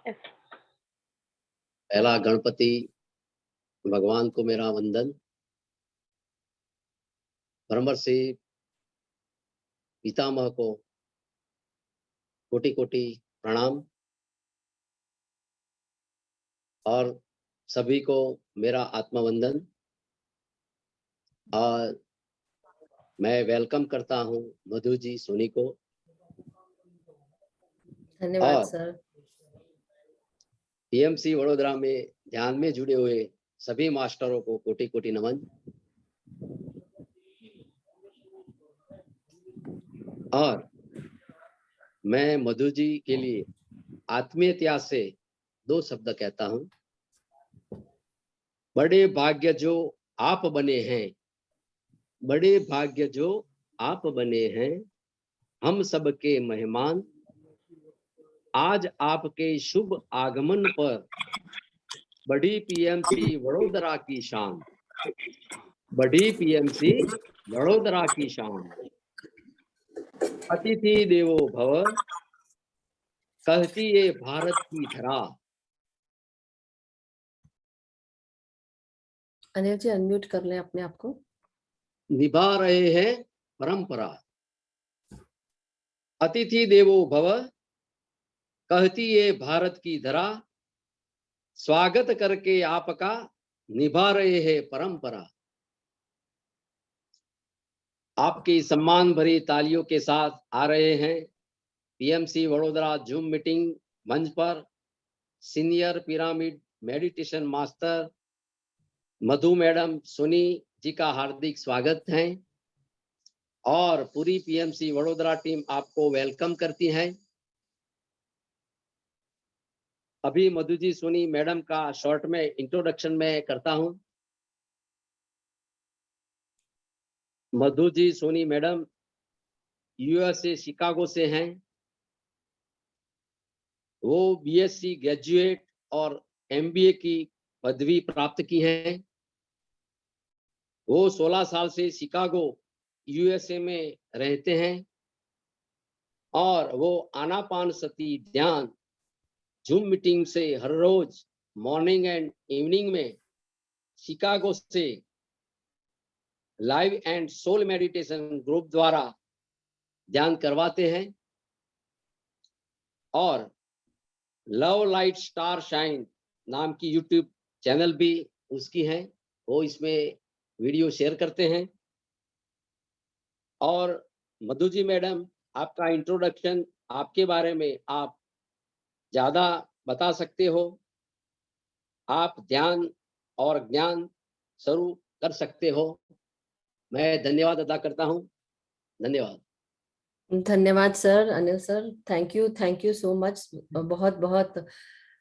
पहला गणपति भगवान को मेरा वंदन। ब्रह्मर्षि पितामह को कोटि कोटि प्रणाम और सभी को मेरा आत्मवंदन। और मैं वेलकम करता हूं मधु जी सोनी को। धन्यवाद सर। पीएमसी वडोदरा में ध्यान में जुड़े हुए सभी मास्टरों को कोटि कोटि नमन। और मैं मधु जी के लिए आत्मीयता से 2 शब्द कहता हूं। बड़े भाग्य जो आप बने हैं, बड़े भाग्य जो आप बने हैं, हम सबके मेहमान। आज आपके शुभ आगमन पर बढ़ी पीएमसी वडोदरा की शान, बढ़ी पीएमसी वडोदरा की शान। अतिथि देवो भव, कहती ये भारत की धरा। अनिल जी अनम्यूट कर लें अपने आप को। निभा रहे हैं परंपरा। अतिथि देवो भव, कहती ये भारत की धरा। स्वागत करके आपका निभा रहे हैं परंपरा। आपकी सम्मान भरी तालियों के साथ आ रहे हैं पीएमसी वडोदरा जूम मीटिंग मंच पर सीनियर पिरामिड मेडिटेशन मास्टर मधु मैडम सोनी जी का हार्दिक स्वागत है और पूरी पीएमसी वडोदरा टीम आपको वेलकम करती है। अभी मधु जी सोनी मैडम का शॉर्ट में इंट्रोडक्शन में करता हूं। Madhu ji Soni madam USA Chicago से हैं। वो बीएससी ग्रेजुएट और एमबीए की पदवी प्राप्त की है। वो 16 साल से शिकागो यूएसए में रहते हैं और वो आनापानसती ध्यान जूम मीटिंग से हर रोज मॉर्निंग एंड इवनिंग में शिकागो से live and soul meditation group द्वारा ध्यान करवाते हैं और लव लाइट स्टार शाइन नाम की यूट्यूब चैनल भी उसकी है। वो इसमें वीडियो शेयर करते हैं। और मधु जी मैडम, आपका इंट्रोडक्शन, आपके बारे में आप ज्यादा बता सकते हो। आप ध्यान और ज्ञान शुरू कर सकते हो। मैं धन्यवाद अदा करता हूं। धन्यवाद। धन्यवाद sir, Anil sir, thank you so much. बहुत बहुत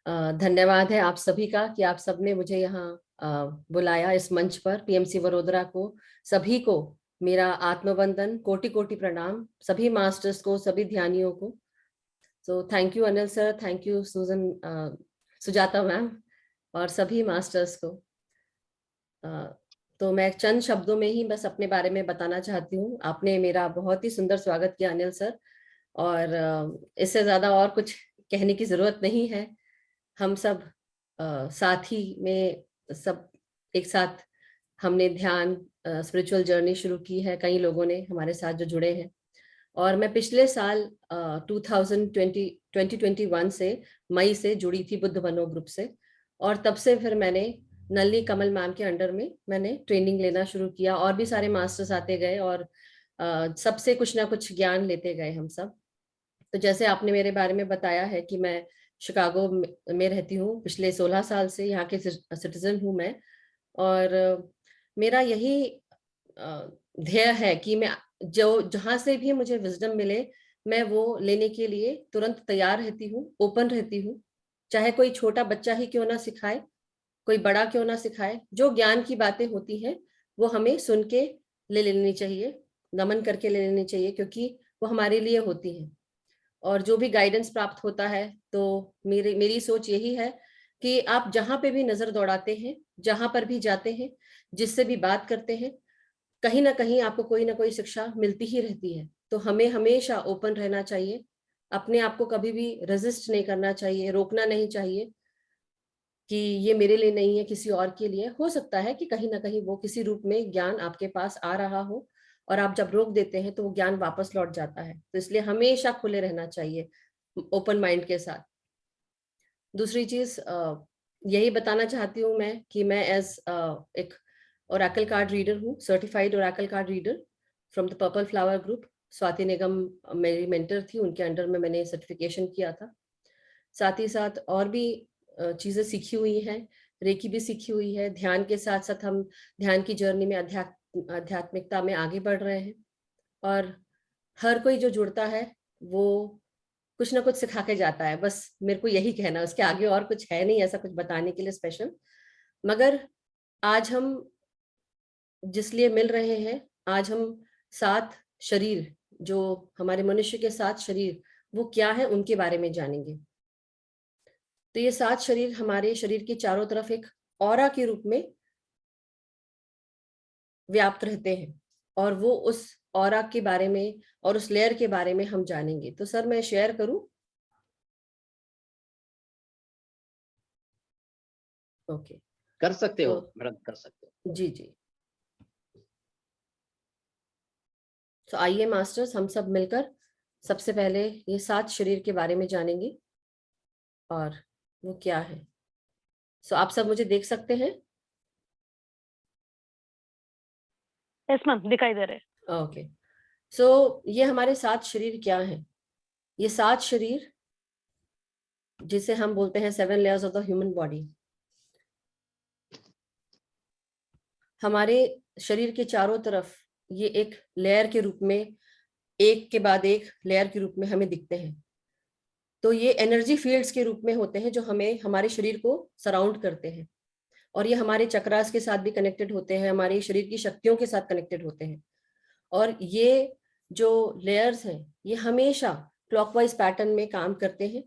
धन्यवाद है आप सभी का कि आप सबने मुझे यहाँ बुलाया इस मंच पर। पीएमसी वडोदरा को सभी को मेरा आत्मवंदन, कोटि कोटि प्रणाम, सभी मास्टर्स को, सभी ध्यानियों को। So thank you Anil sir, thank you Sujata ma'am और सभी मास्टर्स को। तो मैं चंद शब्दों में ही बस अपने बारे में बताना चाहती हूँ। आपने मेरा बहुत ही सुंदर स्वागत किया अनिल सर, और इससे ज्यादा और कुछ कहने की जरूरत नहीं है। हम सब साथी में सब एक साथ हमने ध्यान स्पिरिचुअल जर्नी शुरू की है। कई लोगों ने हमारे साथ जो जुड़े हैं, और मैं पिछले साल 2021 से मई से जुड़ी थी बुद्ध वनो ग्रुप से, और तब से फिर मैंने नलिनी कमल मैम के अंडर में मैंने ट्रेनिंग लेना शुरू किया। और भी सारे मास्टर्स आते गए और सबसे कुछ ना कुछ ज्ञान लेते गए हम सब। तो जैसे आपने मेरे बारे में बताया है कि मैं शिकागो में रहती हूँ पिछले 16 साल से, यहाँ के सिटीजन हूँ मैं। और मेरा यही ध्येय है कि मैं जहां से भी मुझे विजडम मिले, मैं वो लेने के लिए तुरंत तैयार रहती हूँ, ओपन रहती हूँ। चाहे कोई छोटा बच्चा ही क्यों ना सिखाए, कोई बड़ा क्यों ना सिखाए, जो ज्ञान की बातें होती हैं वो हमें सुन के ले लेनी चाहिए, नमन करके ले लेनी चाहिए, क्योंकि वो हमारे लिए होती हैं। और जो भी गाइडेंस प्राप्त होता है, तो मेरी सोच यही है कि आप जहां पे भी नजर दौड़ाते हैं, जहां पर भी जाते हैं, जिससे भी बात करते हैं, कहीं ना कहीं आपको कोई ना कोई शिक्षा मिलती ही रहती है। तो हमें हमेशा ओपन रहना चाहिए, अपने आप को कभी भी रेजिस्ट नहीं करना चाहिए, रोकना नहीं चाहिए कि ये मेरे लिए नहीं है, किसी और के लिए। हो सकता है कि कहीं ना कहीं वो किसी रूप में ज्ञान आपके पास आ रहा हो, और आप जब रोक देते हैं तो वो ज्ञान वापस लौट जाता है। तो इसलिए हमेशा खुले रहना चाहिए, ओपन माइंड के साथ। दूसरी चीज यही बताना चाहती हूँ मैं कि मैं एज एक ओरेकल कार्ड रीडर हूँ, certified oracle card reader from the purple flower group. Swati Nigam मेरी मेंटर थी, उनके अंडर में मैंने सर्टिफिकेशन किया था। साथ ही साथ और भी चीजें सीखी हुई हैं, रेकी भी सीखी हुई है। ध्यान के साथ साथ हम ध्यान की जर्नी में आध्यात्मिकता में आगे बढ़ रहे हैं। और हर कोई जो जुड़ता है वो कुछ ना कुछ सिखा के जाता है, बस मेरे को यही कहना है, उसके आगे और कुछ है नहीं ऐसा कुछ बताने के लिए स्पेशल। मगर आज हम जिस लिए मिल रहे हैं, आज हम 7 शरीर, जो हमारे मनुष्य के 7 शरीर, वो क्या है उनके बारे में जानेंगे। तो ये 7 शरीर हमारे शरीर के चारों तरफ एक ऑरा के रूप में व्याप्त रहते हैं, और वो उस ऑरा के बारे में और उस लेयर के बारे में हम जानेंगे। तो सर मैं शेयर करूं? ओके, कर सकते तो हो मैडम, कर सकते हो। जी जी। तो आइए मास्टर्स, हम सब मिलकर सबसे पहले ये 7 शरीर के बारे में जानेंगे और वो क्या है। सो आप सब मुझे देख सकते हैं? यस मैम, दिखाई दे रहे। ओके। सो ये हमारे 7 शरीर क्या हैं? ये 7 शरीर जिसे हम बोलते हैं 7 layers of the human body, हमारे शरीर के चारों तरफ ये एक लेयर के रूप में, एक के बाद एक लेयर के रूप में हमें दिखते हैं। तो ये एनर्जी फील्ड्स के रूप में होते हैं जो हमें हमारे शरीर को सराउंड करते हैं, और ये हमारे चक्रास के साथ भी कनेक्टेड होते हैं, हमारे शरीर की शक्तियों के साथ कनेक्टेड होते हैं। और ये जो लेयर्स हैं ये हमेशा क्लॉकवाइज पैटर्न में काम करते हैं।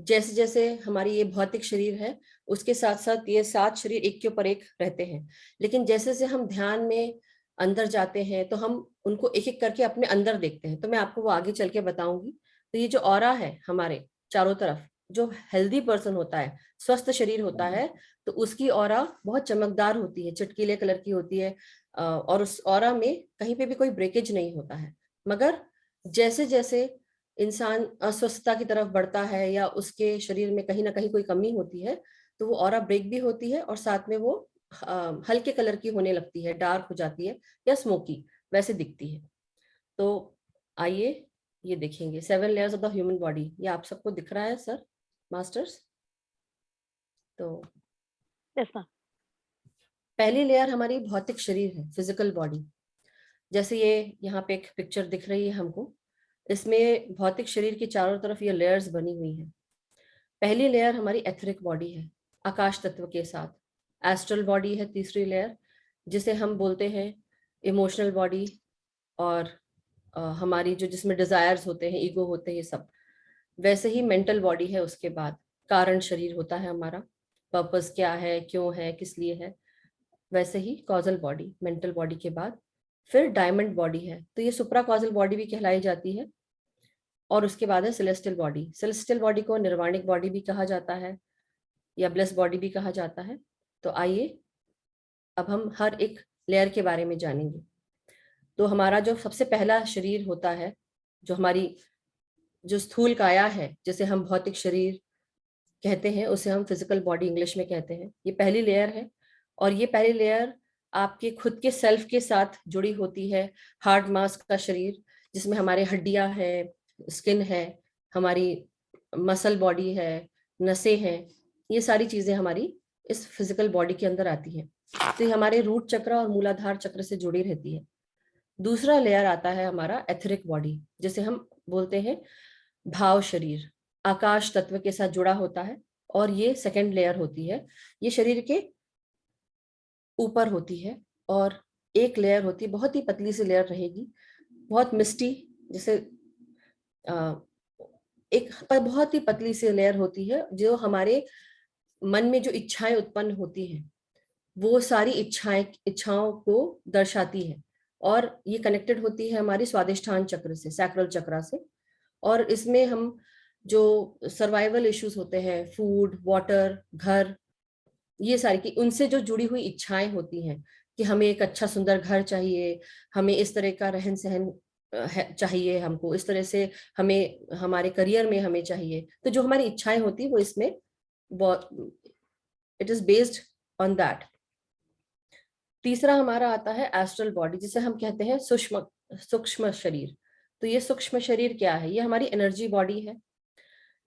जैसे जैसे हमारी ये भौतिक शरीर है, उसके साथ साथ ये 7 शरीर एक के ऊपर एक रहते हैं। लेकिन जैसे जैसे हम ध्यान में अंदर जाते हैं तो हम उनको एक एक करके अपने अंदर देखते हैं। तो मैं आपको वो आगे चल के बताऊंगी। तो ये जो ऑरा है हमारे चारों तरफ, जो हेल्दी पर्सन होता है, स्वस्थ शरीर होता है, तो उसकी ऑरा बहुत चमकदार होती है, चटकीले कलर की होती है, और उस ऑरा में कहीं पे भी कोई ब्रेकेज नहीं होता है। मगर जैसे जैसे इंसान अस्वस्थता की तरफ बढ़ता है या उसके शरीर में कहीं ना कहीं कोई कमी होती है, तो वो ऑरा ब्रेक भी होती है, और साथ में वो हल्के कलर की होने लगती है, डार्क हो जाती है या स्मोकी वैसे दिखती है। तो आइए ये देखेंगे 7 layers of the human body. ये आप सबको दिख रहा है सर मास्टर्स? तो यस मैम। पहली लेयर हमारी भौतिक शरीर है, फिजिकल बॉडी। जैसे ये यहाँ पे एक पिक्चर दिख रही है हमको, इसमें भौतिक शरीर के चारों तरफ ये लेयर्स बनी हुई है। पहली लेयर हमारी एथरिक बॉडी है, आकाश तत्व के साथ। एस्ट्रल बॉडी है तीसरी लेयर, जिसे हम बोलते हैं इमोशनल बॉडी, और हमारी जो जिसमें डिजायर्स होते हैं, ईगो होते हैं, ये सब। वैसे ही मेंटल बॉडी है उसके बाद, कारण शरीर होता है हमारा, पर्पस क्या है, क्यों है, किस लिए है। वैसे ही कॉजल बॉडी, मेंटल बॉडी के बाद फिर डायमंड बॉडी है, तो ये सुप्रा कॉजल बॉडी भी कहलाई जाती है। और उसके बाद है सेलेस्टियल बॉडी। सेलेस्टियल बॉडी को निर्वाणिक बॉडी भी कहा जाता है या ब्लेस बॉडी भी कहा जाता है। तो आइए अब हम हर एक लेयर के बारे में जानेंगे। तो हमारा जो सबसे पहला शरीर होता है, जो हमारी जो स्थूल काया है, जिसे हम भौतिक शरीर कहते हैं, उसे हम फिजिकल बॉडी इंग्लिश में कहते हैं, ये पहली लेयर है। और ये पहली लेयर आपके खुद के सेल्फ के साथ जुड़ी होती है। हार्ड मास का शरीर, जिसमें हमारे हड्डियां है, स्किन है, हमारी मसल बॉडी है, नसें हैं, ये सारी चीजें हमारी इस फिजिकल बॉडी के अंदर आती हैं। तो ये हमारे रूट चक्र और मूलाधार चक्र से जुड़ी रहती है। दूसरा लेयर आता है हमारा एथरिक बॉडी, जिसे हम बोलते हैं भाव शरीर, आकाश तत्व के साथ जुड़ा होता है। और ये सेकंड लेयर होती है, ये शरीर के ऊपर होती है। और एक लेयर होती है, बहुत ही पतली सी लेयर रहेगी, बहुत मिस्टी, जैसे एक बहुत ही पतली सी लेयर होती है, जो हमारे मन में जो इच्छाएं उत्पन्न होती हैं, वो सारी इच्छाओं को दर्शाती है। और ये कनेक्टेड होती है हमारी स्वादिष्ठान चक्र से, सैक्रल चक्र से। और इसमें हम जो सर्वाइवल इश्यूज होते हैं, फूड, वाटर, घर, ये सारी की उनसे जो जुड़ी हुई इच्छाएं होती हैं कि हमें एक अच्छा सुंदर घर चाहिए, हमें इस तरह का रहन सहन चाहिए, हमको इस तरह से हमें हमारे करियर में हमें चाहिए, तो जो हमारी इच्छाएं होती वो इसमें बहुत, it is based on that. तीसरा हमारा आता है एस्ट्रल बॉडी, जिसे हम कहते हैं सूक्ष्म शरीर। तो ये सूक्ष्म शरीर क्या है? ये हमारी एनर्जी बॉडी है,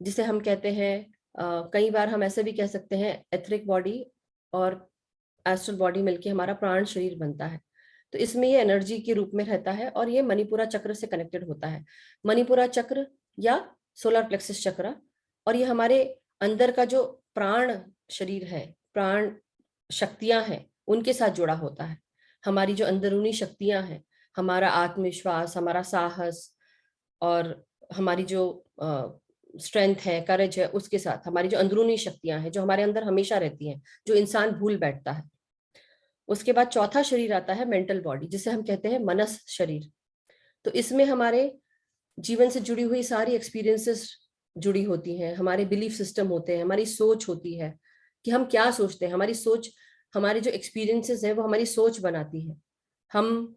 जिसे हम कहते हैं कई बार हम ऐसे भी कह सकते हैं एथरिक बॉडी और एस्ट्रल बॉडी मिलके हमारा प्राण शरीर बनता है। तो इसमें ये एनर्जी के रूप में रहता है और ये मणिपुरा चक्र से कनेक्टेड होता है, मणिपुरा चक्र या सोलर प्लेक्सस चक्र। और ये हमारे अंदर का जो प्राण शरीर है, प्राण शक्तियां हैं, उनके साथ जुड़ा होता है। हमारी जो अंदरूनी शक्तियां हैं, हमारा आत्मविश्वास, हमारा साहस और हमारी जो स्ट्रेंथ है, करेज है, उसके साथ हमारी जो अंदरूनी शक्तियां हैं जो हमारे अंदर हमेशा रहती हैं, जो इंसान भूल बैठता है। उसके बाद चौथा शरीर आता है मेंटल बॉडी, जिसे हम कहते हैं मनस शरीर। तो इसमें हमारे जीवन से जुड़ी हुई सारी एक्सपीरियंसेस जुड़ी होती हैं, हमारे बिलीफ सिस्टम होते हैं, हमारी सोच होती है कि हम क्या सोचते हैं। हमारी सोच, हमारे जो एक्सपीरियंसेस है वो हमारी सोच बनाती है। हम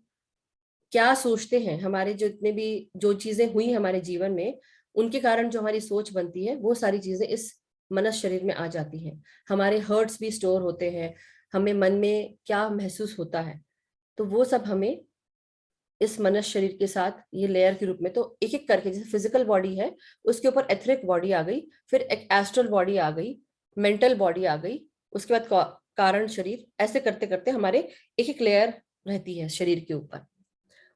क्या सोचते हैं, हमारे जो इतने भी जो चीजें हुई हमारे जीवन में, उनके कारण जो हमारी सोच बनती है, वो सारी चीजें इस मनस शरीर में आ जाती हैं। हमारे हर्ट्स भी स्टोर होते हैं, हमें मन में क्या महसूस होता है, तो वो सब हमें इस मनस शरीर के साथ ये लेयर के रूप में, तो एक एक करके, जैसे फिजिकल बॉडी है उसके ऊपर एथरिक बॉडी आ गई, फिर एक एस्ट्रल बॉडी आ गई, मेंटल बॉडी आ गई, उसके बाद कारण शरीर, ऐसे करते करते हमारे एक एक लेयर रहती है शरीर के ऊपर।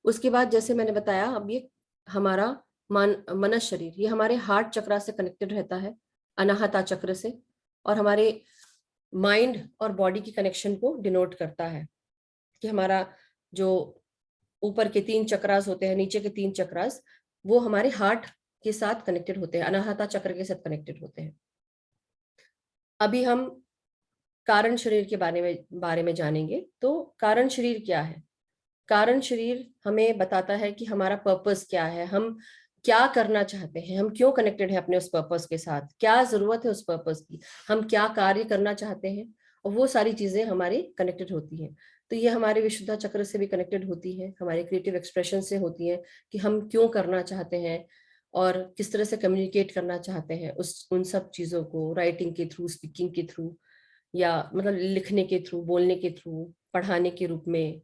उसके बाद जैसे मैंने बताया, अब ये हमारा मनस शरीर, ये हमारे हार्ट चक्रा से कनेक्टेड रहता है, अनाहता चक्र से, और हमारे माइंड और बॉडी की कनेक्शन को डिनोट करता है कि हमारा जो ऊपर के 3 चक्रास होते हैं, नीचे के 3 चक्रास, वो हमारे हार्ट के साथ कनेक्टेड होते हैं, अनाहता चक्र के साथ कनेक्टेड होते हैं। अभी हम कारण शरीर के बारे में जानेंगे। तो कारण शरीर क्या है? कारण शरीर हमें बताता है कि हमारा पर्पस क्या है, हम क्या करना चाहते हैं, हम क्यों कनेक्टेड है अपने उस पर्पस के साथ, क्या जरूरत है उस पर्पस की, हम क्या कार्य करना चाहते हैं, और वो सारी चीजें हमारी कनेक्टेड होती हैं। तो ये हमारे विशुद्धा चक्र से भी कनेक्टेड होती है, हमारे क्रिएटिव एक्सप्रेशन से होती है कि हम क्यों करना चाहते हैं और किस तरह से कम्युनिकेट करना चाहते हैं उन सब चीजों को, राइटिंग के थ्रू, स्पीकिंग के थ्रू, या मतलब लिखने के थ्रू, बोलने के थ्रू, पढ़ाने के रूप में,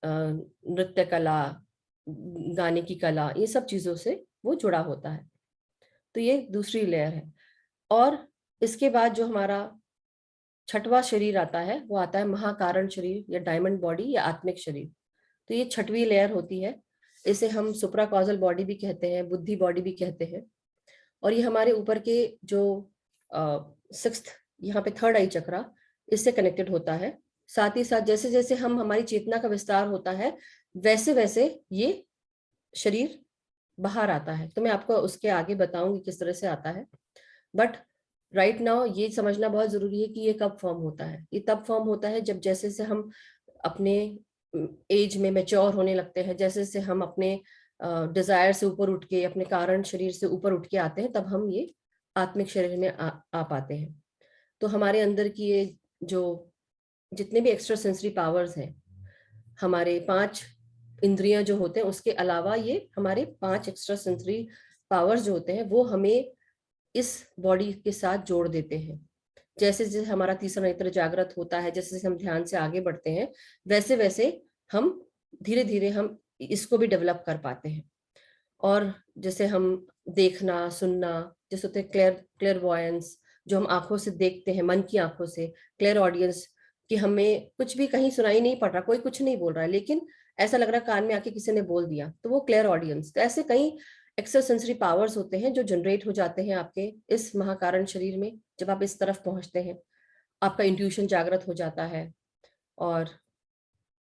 नृत्य कला, गाने की कला, ये सब चीजों से वो जुड़ा होता है। तो ये दूसरी लेयर है। और इसके बाद जो हमारा छठवां शरीर आता है, वो आता है महाकारण शरीर या डायमंड बॉडी या आत्मिक शरीर। तो ये छठवीं लेयर होती है, इसे हम सुप्रा कॉजल बॉडी भी कहते हैं, बुद्धि बॉडी भी कहते हैं। और ये हमारे ऊपर के जो 6th, यहाँ पे 3rd आई चक्रा, इससे कनेक्टेड होता है। साथ ही साथ जैसे जैसे हमारी चेतना का विस्तार होता है, वैसे वैसे ये शरीर बाहर आता है। तो मैं आपको उसके आगे बताऊंगी किस तरह से आता है, बट राइट नाउ ये समझना बहुत जरूरी है कि ये कब फॉर्म होता है। ये तब फॉर्म होता है जब जैसे से हम अपने एज में मैच्योर होने लगते हैं, जैसे जैसे हम अपने डिजायर से ऊपर उठ के, अपने कारण शरीर से ऊपर उठ के आते हैं, तब हम ये आत्मिक शरीर में आ पाते हैं। तो हमारे अंदर की ये जो जितने भी एक्स्ट्रा सेंसरी पावर्स हैं, हमारे 5 इंद्रियां जो होते हैं, उसके अलावा ये हमारे 5 एक्स्ट्रा सेंसरी पावर्स जो होते हैं, वो हमें इस बॉडी के साथ जोड़ देते हैं। जैसे जैसे हमारा तीसरा नेत्र जागृत होता है, जैसे जैसे हम ध्यान से आगे बढ़ते हैं, वैसे वैसे हम धीरे धीरे हम इसको भी डेवलप कर पाते हैं। और जैसे हम देखना, सुनना, जैसे होते हैं क्लेयरवॉयंस, जो हम आंखों से देखते हैं, मन की आंखों से, क्लियर ऑडियंस, कि हमें कुछ भी कहीं सुनाई नहीं पड़ रहा, कोई कुछ नहीं बोल रहा है, लेकिन ऐसा लग रहा है कान में आके किसी ने बोल दिया, तो वो क्लियर ऑडियंस। तो ऐसे कई एक्स्ट्रा सेंसरी पावर्स होते हैं जो जनरेट हो जाते हैं आपके इस महाकारण शरीर में। जब आप इस तरफ पहुंचते हैं, आपका इंट्यूशन जागृत हो जाता है, और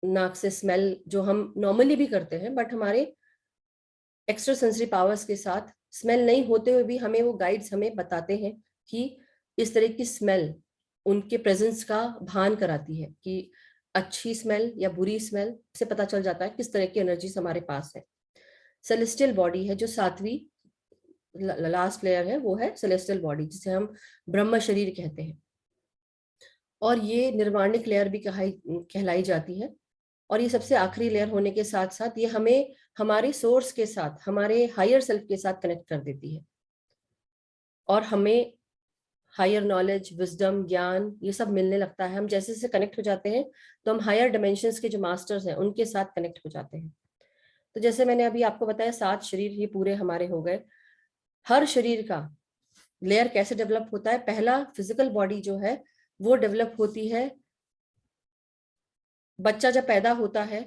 नाक से स्मेल जो हम नॉर्मली भी करते हैं, बट हमारे एक्स्ट्रा सेंसरी पावर्स के साथ स्मेल नहीं होते हुए भी हमें वो गाइड्स हमें बताते हैं कि इस तरह की स्मेल उनके प्रेजेंस का भान कराती है, कि अच्छी स्मेल या बुरी स्मेल से पता चल जाता है किस तरह की एनर्जीज हमारे पास है। सेलेस्टियल बॉडी है, जो 7वीं लास्ट लेयर है, वो है सेलेस्टियल बॉडी, जिसे हम ब्रह्म शरीर कहते हैं। और ये निर्वाणिक लेयर भी कहलाई जाती है। और ये सबसे आखिरी लेयर होने के साथ साथ ये हमें हमारे सोर्स के साथ, हमारे हायर सेल्फ के साथ कनेक्ट कर देती है, और हमें हायर नॉलेज, विजडम, ज्ञान, ये सब मिलने लगता है। हम जैसे जैसे कनेक्ट हो जाते हैं तो हम हायर डायमेंशंस के जो मास्टर्स हैं उनके साथ कनेक्ट हो जाते हैं। तो जैसे मैंने अभी आपको बताया 7 शरीर ये पूरे हमारे हो गए। हर शरीर का लेयर कैसे डेवलप होता है? पहला फिजिकल बॉडी जो है वो डेवलप होती है, बच्चा जब पैदा होता है,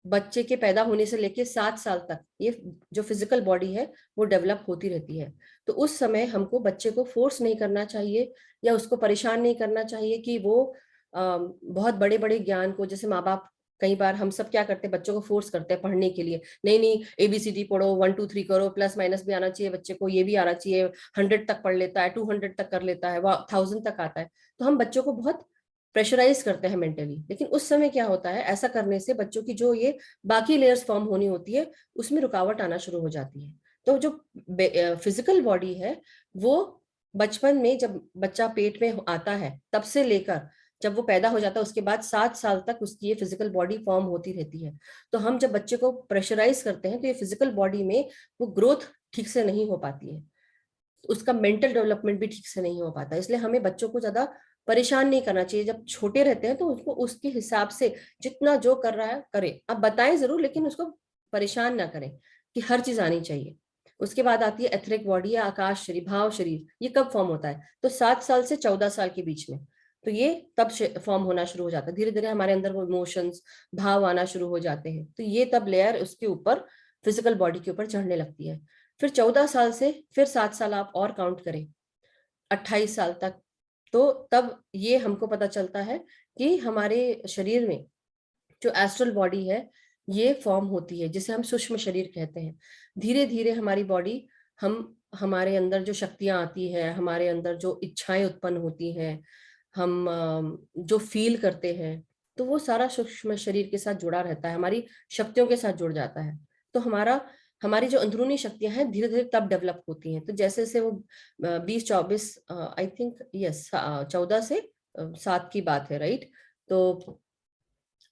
बच्चे के पैदा होने से लेके 7 साल तक ये जो फिजिकल बॉडी है वो डेवलप होती रहती है। तो उस समय हमको बच्चे को फोर्स नहीं करना चाहिए या उसको परेशान नहीं करना चाहिए कि वो बहुत बड़े बड़े ज्ञान को, जैसे माँ बाप कई बार हम सब क्या करते हैं, बच्चों को फोर्स करते हैं पढ़ने के लिए। नहीं नहीं, ABCD पढ़ो, 1 2 3 करो, प्लस माइनस भी आना चाहिए बच्चे को, ये भी आना चाहिए। 100 तक पढ़ लेता है, 200 तक कर लेता है, 1000 तक आता है। तो हम बच्चों को बहुत प्रेशराइज करते हैं मेंटली। लेकिन उस समय क्या होता है, ऐसा करने से बच्चों की जो ये बाकी लेयर्स फॉर्म होनी होती है उसमें रुकावट आना शुरू हो जाती है। तो जो फिजिकल बॉडी है वो बचपन में जब बच्चा पेट में आता है तब से लेकर जब वो पैदा हो जाता है उसके बाद 7 साल तक उसकी ये फिजिकल बॉडी फॉर्म होती रहती है। तो हम जब बच्चे को प्रेशराइज करते हैं तो ये फिजिकल बॉडी में वो ग्रोथ ठीक से नहीं हो पाती है, उसका मेंटल डेवलपमेंट भी ठीक से नहीं हो पाता। इसलिए हमें बच्चों को ज्यादा परेशान नहीं करना चाहिए। जब छोटे रहते हैं तो उसको उसके हिसाब से जितना जो कर रहा है करे, अब बताएं जरूर लेकिन उसको परेशान ना करें कि हर चीज आनी चाहिए। उसके बाद आती है एथरिक बॉडी या आकाश शरीर, भाव शरीर। ये कब फॉर्म होता है? तो 7 साल से 14 साल के बीच में। तो ये तब फॉर्म होना शुरू हो जाता है। धीरे धीरे हमारे अंदर वो इमोशंस, भाव आना शुरू हो जाते हैं। तो ये तब लेयर उसके ऊपर, फिजिकल बॉडी के ऊपर चढ़ने लगती है। फिर 14 साल से फिर 7 साल आप और काउंट करें, 28 साल तक। तो तब ये हमको पता चलता है कि हमारे शरीर में जो एस्ट्रल बॉडी है ये फॉर्म होती है, जिसे हम सूक्ष्म शरीर कहते हैं। धीरे धीरे हमारी बॉडी, हमारे अंदर जो शक्तियां आती है, हमारे अंदर जो इच्छाएं उत्पन्न होती हैं, हम जो फील करते हैं, तो वो सारा सूक्ष्म शरीर के साथ जुड़ा रहता है, हमारी शक्तियों के साथ जुड़ जाता है। तो हमारी जो अंदरूनी शक्तियां हैं धीरे धीरे तब डेवलप होती हैं। तो जैसे जैसे वो 20-24, आई थिंक यस 14 से 7 की बात है, राइट? तो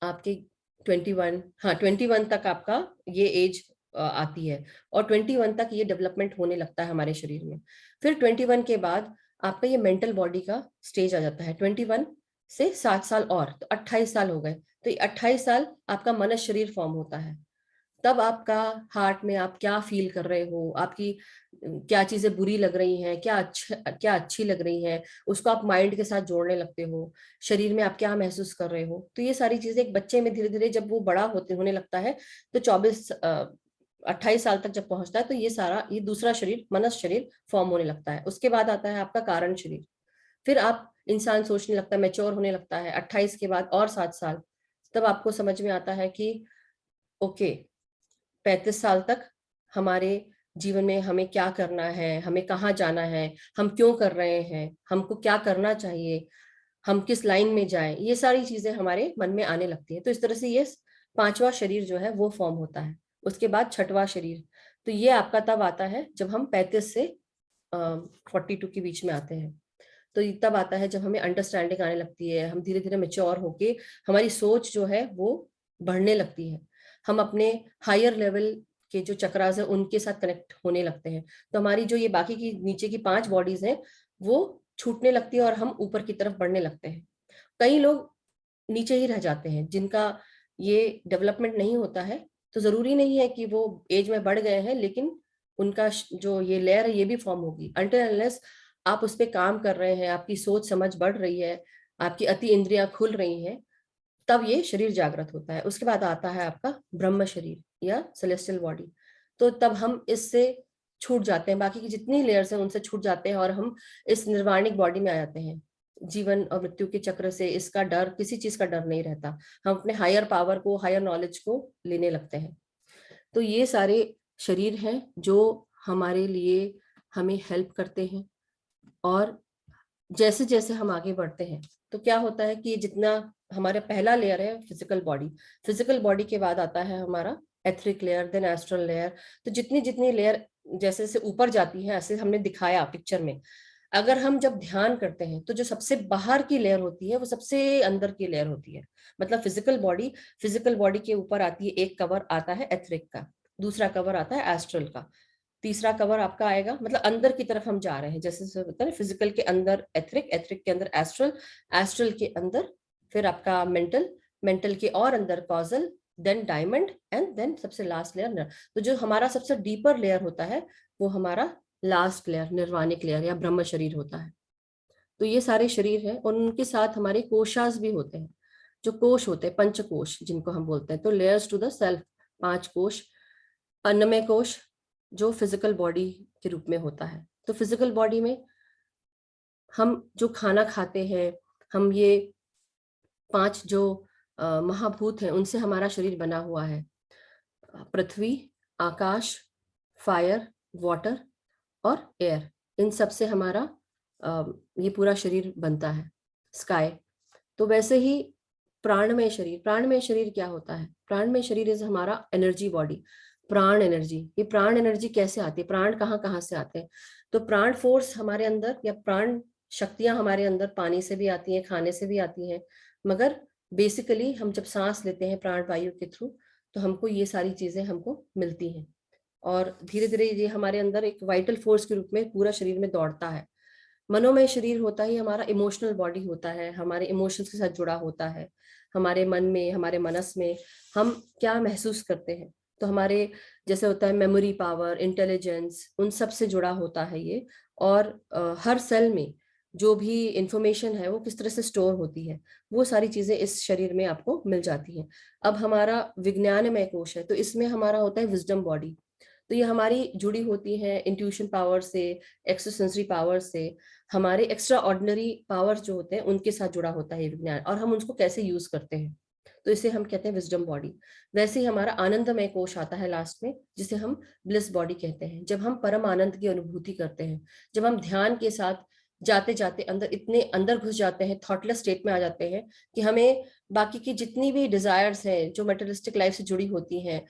आपके 21, हाँ 21 तक आपका ये एज आती है, और 21 तक ये डेवलपमेंट होने लगता है हमारे शरीर में। फिर 21 के बाद आपका ये मेंटल बॉडी का स्टेज आ जाता है। 21 से 7 साल और, तो 28 साल हो गए। तो ये 28 साल आपका मन शरीर फॉर्म होता है। तब आपका हार्ट में आप क्या फील कर रहे हो, आपकी क्या चीजें बुरी लग रही हैं, क्या अच्छी लग रही हैं, उसको आप माइंड के साथ जोड़ने लगते हो। शरीर में आप क्या महसूस कर रहे हो। तो ये सारी चीजें एक बच्चे में धीरे धीरे जब वो बड़ा होने लगता है, तो 28 साल तक जब पहुंचता है तो ये दूसरा शरीर, मनस शरीर फॉर्म होने लगता है। उसके बाद आता है आपका कारण शरीर। फिर आप इंसान सोचने लगता है, मैच्योर होने लगता है 28 के बाद और 7 साल। तब आपको समझ में आता है कि ओके, 35 साल तक हमारे जीवन में हमें क्या करना है, हमें कहाँ जाना है, हम क्यों कर रहे हैं, हमको क्या करना चाहिए, हम किस लाइन में जाएं, ये सारी चीजें हमारे मन में आने लगती है। तो इस तरह से ये 5वां शरीर जो है वो फॉर्म होता है। उसके बाद 6वां शरीर, तो ये आपका तब आता है जब हम 35 से 42 के बीच में आते हैं। तो ये तब आता है जब हमें अंडरस्टैंडिंग आने लगती है, हम धीरे धीरे मेच्योर होके हमारी सोच जो है वो बढ़ने लगती है, हम अपने हायर लेवल के जो चक्रास है उनके साथ कनेक्ट होने लगते हैं। तो हमारी जो ये बाकी की नीचे की 5 बॉडीज हैं वो छूटने लगती है और हम ऊपर की तरफ बढ़ने लगते हैं। कई लोग नीचे ही रह जाते हैं जिनका ये डेवलपमेंट नहीं होता है। तो जरूरी नहीं है कि वो एज में बढ़ गए हैं, लेकिन उनका जो ये लेयर है ये भी फॉर्म होगी। अनटिल अनलेस आप उस पर काम कर रहे हैं, आपकी सोच समझ बढ़ रही है, आपकी अति इंद्रियां खुल रही हैं, तब ये शरीर जागृत होता है। उसके बाद आता है आपका ब्रह्म शरीर या सेलेस्टियल बॉडी। तो तब हम इससे छूट जाते हैं, बाकी की जितनी लेयर्स हैं उनसे छूट जाते हैं और हम इस निर्वाणिक बॉडी में आ जाते हैं। जीवन और मृत्यु के चक्र से इसका डर, किसी चीज का डर नहीं रहता। हम अपने हायर पावर को, हायर नॉलेज को लेने लगते हैं। तो ये सारे शरीर हैं जो हमारे लिए हमें हेल्प करते हैं। और जैसे जैसे हम आगे बढ़ते हैं तो क्या होता है कि जितना हमारा पहला लेयर है फिजिकल बॉडी, फिजिकल बॉडी के बाद आता है हमारा etheric layer, then astral layer. तो जितनी जितनी लेयर जैसे जैसे ऊपर जाती है, ऐसे हमने दिखाया पिक्चर में। अगर हम जब ध्यान करते हैं तो जो सबसे बाहर की लेयर होती है वो सबसे अंदर की लेयर होती है। मतलब फिजिकल बॉडी के ऊपर आती है, एक कवर आता है एथरिक का, दूसरा कवर आता है एस्ट्रल का, तीसरा कवर आपका आएगा, मतलब अंदर की तरफ हम जा रहे हैं। जैसे जैसे होता है फिजिकल के अंदर एथरिक, एथरिक के अंदर एस्ट्रल, एस्ट्रल के अंदर फिर आपका मेंटल, मेंटल के और अंदर causal, then diamond, and then सबसे लास्ट लेयर नर। तो जो हमारा सबसे डीपर लेयर होता है वो हमारा लास्ट लेयर, निर्वाणिक लेयर या ब्रह्म शरीर होता है। तो ये सारे शरीर हैं और उनके साथ हमारे कोशास भी होते हैं, जो कोश होते हैं, पंचकोश जिनको हम बोलते हैं। तो लेयर्स टू द सेल्फ, 5 कोश। अन्नमय कोश जो फिजिकल बॉडी के रूप में होता है। तो फिजिकल बॉडी में हम जो खाना खाते हैं, हम ये 5 जो महाभूत हैं उनसे हमारा शरीर बना हुआ है। पृथ्वी, आकाश, फायर, वाटर और एयर, इन सब से हमारा ये पूरा शरीर बनता है, स्काई। तो वैसे ही प्राणमय शरीर क्या होता है? प्राणमय शरीर इज हमारा एनर्जी बॉडी, प्राण एनर्जी। ये प्राण एनर्जी कैसे आती है, प्राण कहाँ कहाँ से आते हैं? तो प्राण फोर्स हमारे अंदर या प्राण शक्तियां हमारे अंदर पानी से भी आती हैं, खाने से भी आती हैं, मगर बेसिकली हम जब सांस लेते हैं प्राण वायु के थ्रू तो हमको ये सारी चीजें हमको मिलती हैं। और धीरे धीरे ये हमारे अंदर एक वाइटल फोर्स के रूप में पूरा शरीर में दौड़ता है। मनोमय शरीर होता ही हमारा इमोशनल बॉडी होता है, हमारे इमोशंस के साथ जुड़ा होता है। हमारे मन में, हमारे मनस में हम क्या महसूस करते हैं, तो हमारे जैसे होता है मेमोरी पावर, इंटेलिजेंस, उन सब से जुड़ा होता है ये। और हर सेल में जो भी इंफॉर्मेशन है वो किस तरह से स्टोर होती है, वो सारी चीजें इस शरीर में आपको मिल जाती हैं। अब हमारा विज्ञानमय कोश है, तो इसमें हमारा होता है विजडम बॉडी। तो ये हमारी जुड़ी होती है इंट्यूशन पावर से, एक्स्ट्रा सेंसरी पावर से, हमारे एक्स्ट्रा ऑर्डिनरी पावर्स जो होते हैं उनके साथ जुड़ा होता है विज्ञान, और हम उसको कैसे यूज करते हैं, तो इसे हम कहते हैं विजडम बॉडी। वैसे ही हमारा आनंदमय कोश आता है लास्ट में, जिसे हम ब्लिस बॉडी कहते हैं। जब हम परम आनंद की अनुभूति करते हैं, जब हम ध्यान के साथ जाते जाते अंदर इतने अंदर घुस जाते हैं, थॉटलेस स्टेट में आ जाते हैं कि हमें बाकी की जितनी भी डिजायर्स हैं जो मेटेरियलिस्टिक लाइफ से जुड़ी होती हैं,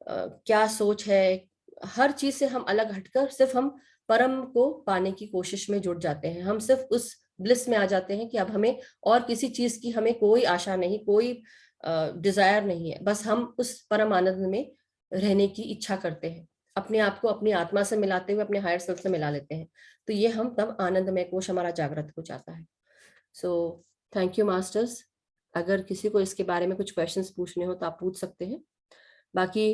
क्या सोच है, हर चीज से हम अलग हटकर सिर्फ हम परम को पाने की कोशिश में जुट जाते हैं। हम सिर्फ उस ब्लिस में आ जाते हैं कि अब हमें और किसी चीज की हमें कोई आशा नहीं, कोई डिजायर नहीं है, बस हम उस परम आनंद में रहने की इच्छा करते हैं। अपने आप को अपनी आत्मा से मिलाते हुए अपने हायर सेल्फ से मिला लेते हैं। तो ये हम तब आनंदमय कोश हमारा जागृत हो जाता है। So thank you masters. अगर किसी को इसके बारे में कुछ क्वेश्चंस पूछने हो तो आप पूछ सकते हैं। बाकी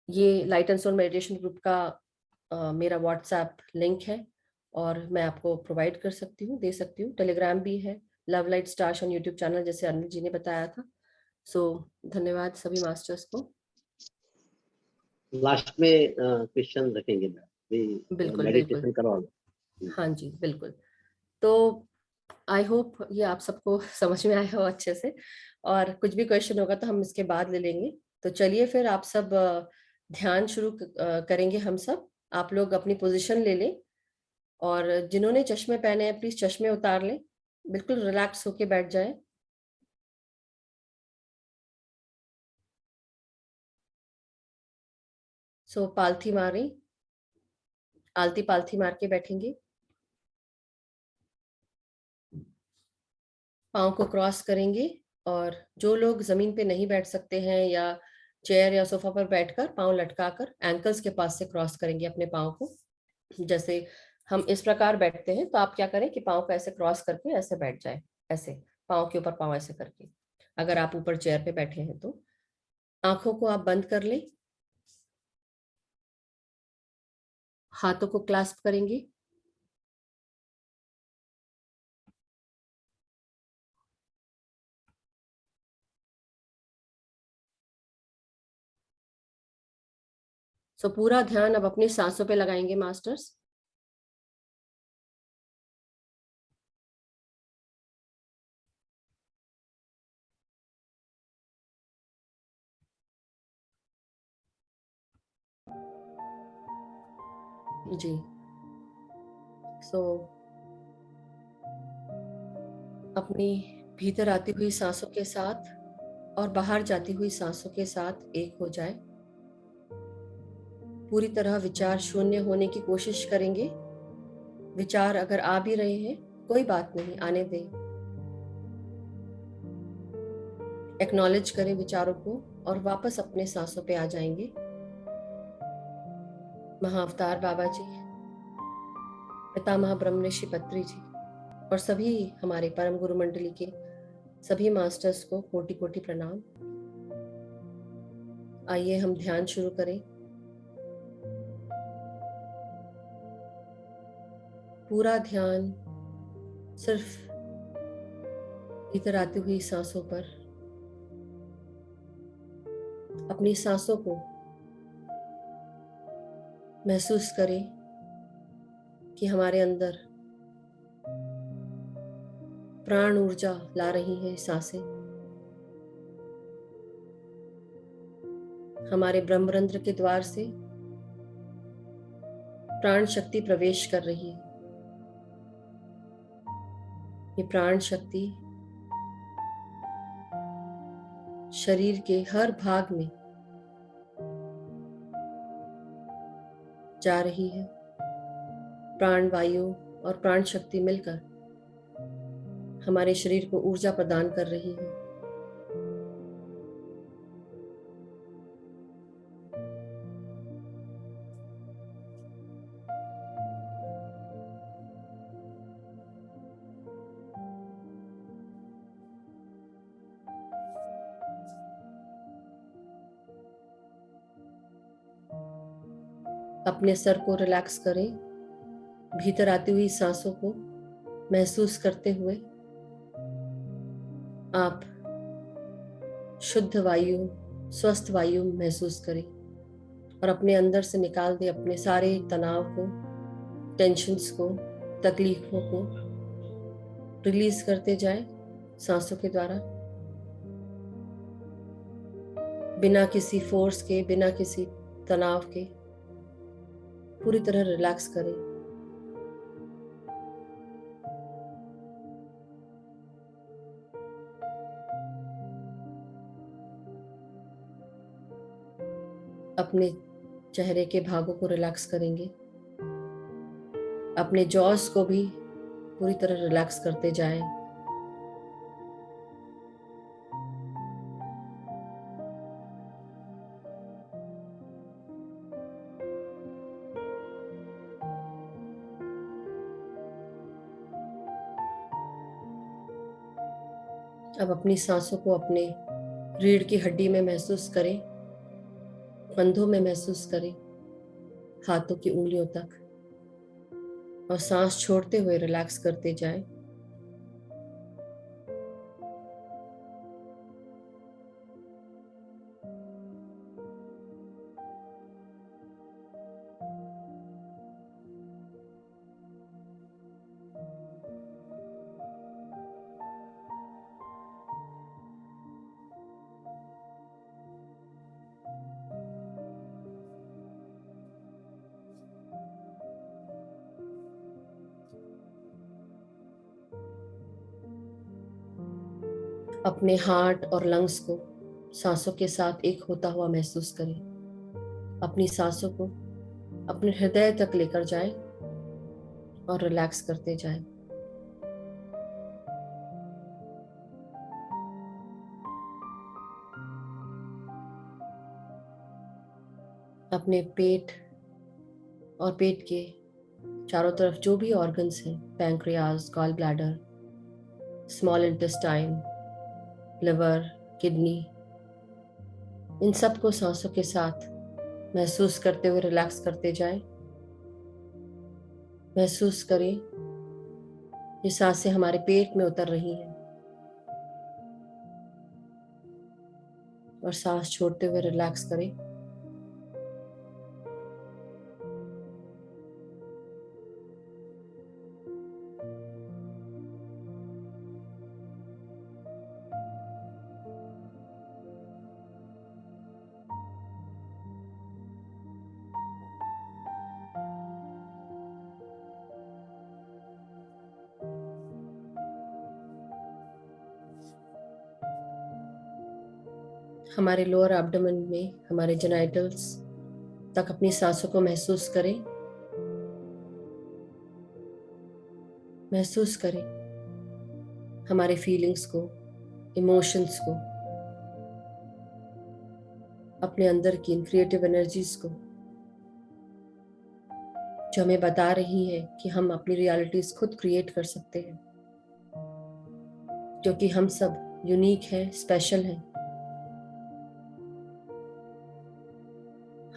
ये light and soul meditation group का मेरा व्हाट्सएप लिंक है और मैं आपको प्रोवाइड कर सकती हूँ, दे सकती हूँ। टेलीग्राम भी है, love light stars on YouTube channel, जैसे अनिल जी ने बताया था। सो धन्यवाद सभी मास्टर्स को। लास्ट में क्वेश्चन रखेंगे बिल्कुल मेडिटेशन बिल्कुल, करवा। हाँ जी बिल्कुल। तो आई होप ये आप सबको समझ में आया हो अच्छे से, और कुछ भी क्वेश्चन होगा तो हम इसके बाद ले लेंगे। तो चलिए फिर आप सब ध्यान शुरू करेंगे हम सब। आप लोग अपनी पोजीशन ले लें, और जिन्होंने चश्मे पहने हैं प्लीज चश्मे उतार लें, बिल्कुल रिलैक्स होके बैठ जाएं। सो पालथी मारें, आलती पालथी मार के बैठेंगे, पाँव को क्रॉस करेंगे। और जो लोग जमीन पे नहीं बैठ सकते हैं या चेयर या सोफा पर बैठकर पाँव लटकाकर एंकल्स के पास से क्रॉस करेंगे अपने पाँव को। जैसे हम इस प्रकार बैठते हैं तो आप क्या करें कि पाँव को ऐसे क्रॉस करके ऐसे बैठ जाए, ऐसे पाँव के ऊपर पाँव ऐसे करके। अगर आप ऊपर चेयर पे बैठे हैं तो आंखों को आप बंद कर लें, हाथों को क्लास्प करेंगे, सो पूरा ध्यान अब अपनी सांसों पे लगाएंगे मास्टर्स। जी सो अपनी भीतर आती हुई सांसों के साथ और बाहर जाती हुई सांसों के साथ एक हो जाए। पूरी तरह विचार शून्य होने की कोशिश करेंगे। विचार अगर आ भी रहे हैं, कोई बात नहीं, आने दें। एक्नॉलेज करें विचारों को और वापस अपने सांसों पे आ जाएंगे। महाअवतार बाबा जी, पितामह ब्रह्मऋषि पत्री जी और सभी हमारे परम गुरु मंडली के सभी मास्टर्स को कोटि कोटि प्रणाम। आइए हम ध्यान शुरू करें। पूरा ध्यान सिर्फ भीतर आती हुई सांसों पर। अपनी सांसों को महसूस करें कि हमारे अंदर प्राण ऊर्जा ला रही है सांसें। हमारे ब्रह्मरंध्र के द्वार से प्राण शक्ति प्रवेश कर रही है। ये प्राण शक्ति शरीर के हर भाग में जा रही है। प्राण वायु और प्राण शक्ति मिलकर हमारे शरीर को ऊर्जा प्रदान कर रही है। अपने सर को रिलैक्स करें। भीतर आती हुई सांसों को महसूस करते हुए आप शुद्ध वायु, स्वस्थ वायु महसूस करें और अपने अंदर से निकाल दें अपने सारे तनाव को, टेंशन्स को, तकलीफों को रिलीज करते जाएं सांसों के द्वारा। बिना किसी फोर्स के, बिना किसी तनाव के पूरी तरह रिलैक्स करें। अपने चेहरे के भागों को रिलैक्स करेंगे। अपने जॉस को भी पूरी तरह रिलैक्स करते जाएं। अब अपनी सांसों को अपने रीढ़ की हड्डी में महसूस करें, कंधों में महसूस करें, हाथों की उंगलियों तक, और सांस छोड़ते हुए रिलैक्स करते जाएं। अपने हार्ट और लंग्स को सांसों के साथ एक होता हुआ महसूस करें। अपनी सांसों को अपने हृदय तक लेकर जाएं और रिलैक्स करते जाएं। अपने पेट और पेट के चारों तरफ जो भी ऑर्गन्स हैं, pancreas, gall bladder, small intestine, liver, kidney, इन सब को सांसों के साथ महसूस करते हुए रिलैक्स करते जाएं। महसूस करें ये सांसें हमारे पेट में उतर रही हैं और सांस छोड़ते हुए रिलैक्स करें। हमारे लोअर एब्डोमेन में हमारे जेनाइटल्स तक अपनी सांसों को महसूस करें। महसूस करें हमारे फीलिंग्स को, इमोशंस को, अपने अंदर की इन क्रिएटिव एनर्जीज को जो हमें बता रही है कि हम अपनी रियलिटीज खुद क्रिएट कर सकते हैं, क्योंकि हम सब यूनिक हैं, स्पेशल हैं।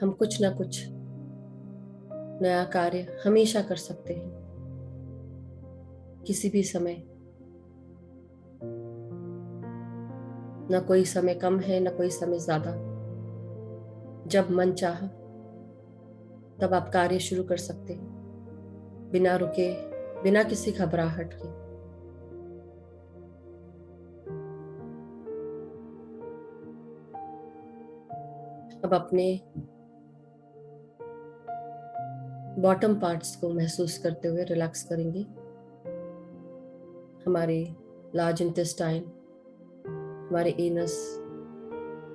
हम कुछ ना कुछ नया कार्य हमेशा कर सकते हैं, किसी भी समय। ना कोई समय कम है, ना कोई समय ज्यादा। जब मन चाहा तब आप कार्य शुरू कर सकते हैं, बिना रुके, बिना किसी घबराहट के। अब अपने बॉटम पार्ट्स को महसूस करते हुए रिलैक्स करेंगे। हमारे लार्ज इंटेस्टाइन, हमारे एनस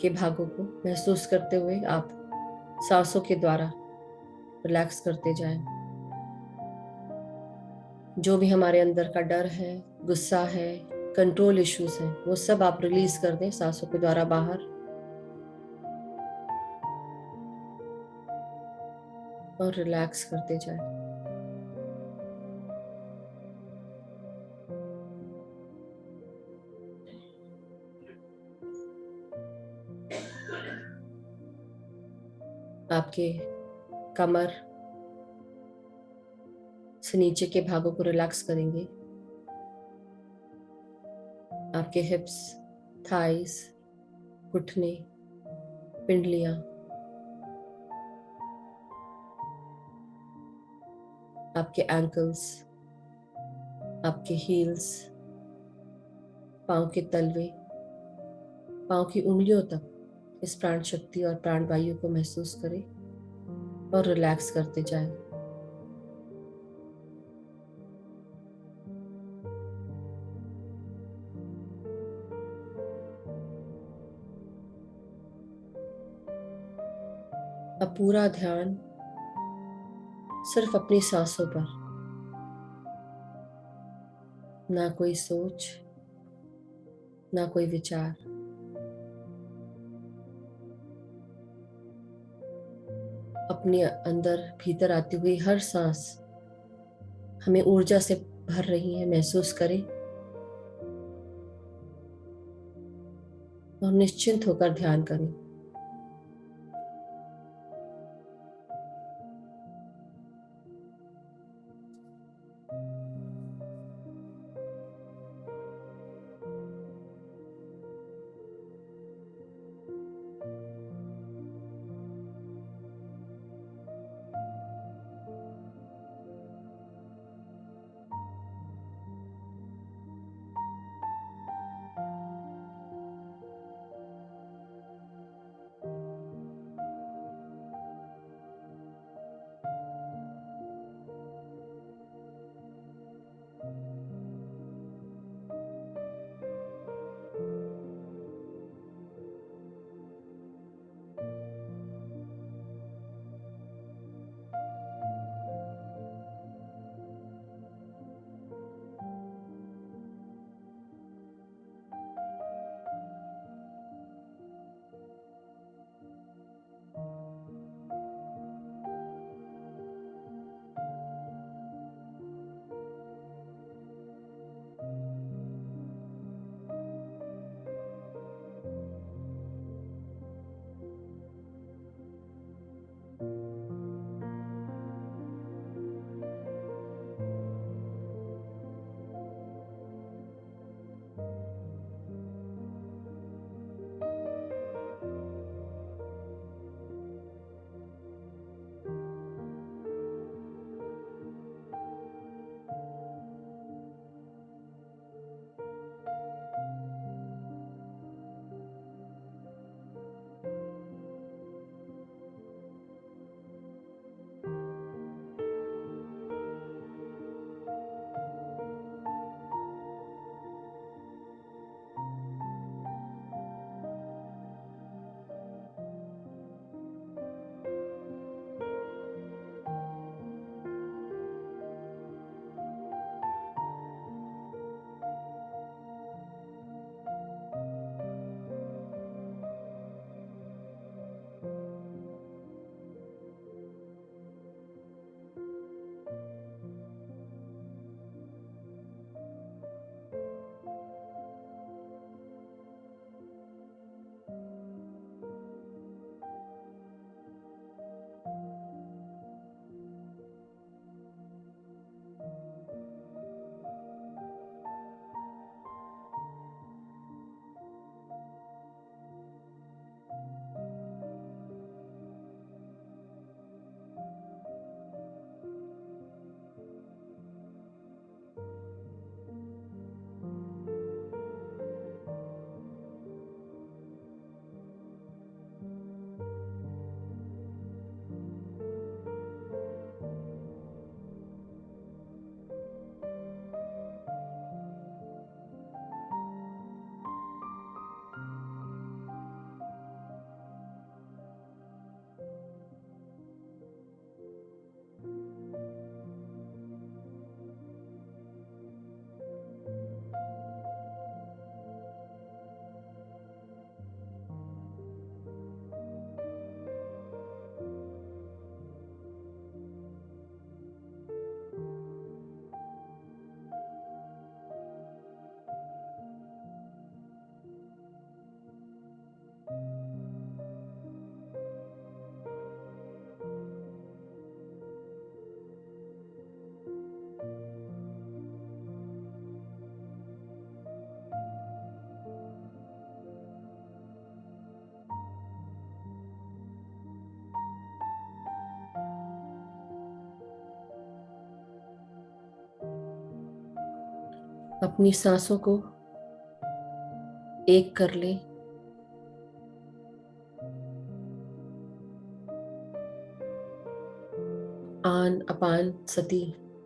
के भागों को महसूस करते हुए आप सांसों के द्वारा रिलैक्स करते जाएं। जो भी हमारे अंदर का डर है, गुस्सा है, कंट्रोल इश्यूज हैं, वो सब आप रिलीज कर दें सांसों के द्वारा बाहर, और रिलैक्स करते जाएं। आपके कमर से नीचे के भागों को रिलैक्स करेंगे। आपके हिप्स, थाइस, घुटने, पिंडलियां, आपके एंकल्स, आपके हील्स, पांव के तलवे, पांव की उंगलियों तक इस प्राण शक्ति और प्राण वायु को महसूस करें और रिलैक्स करते जाएं। अब पूरा ध्यान सिर्फ अपनी सांसों पर, ना कोई सोच, ना कोई विचार। अपने अंदर भीतर आती हुई हर सांस हमें ऊर्जा से भर रही है, महसूस करें और निश्चिंत होकर ध्यान करें। अपनी सांसों को एक कर लें। आन अपान सति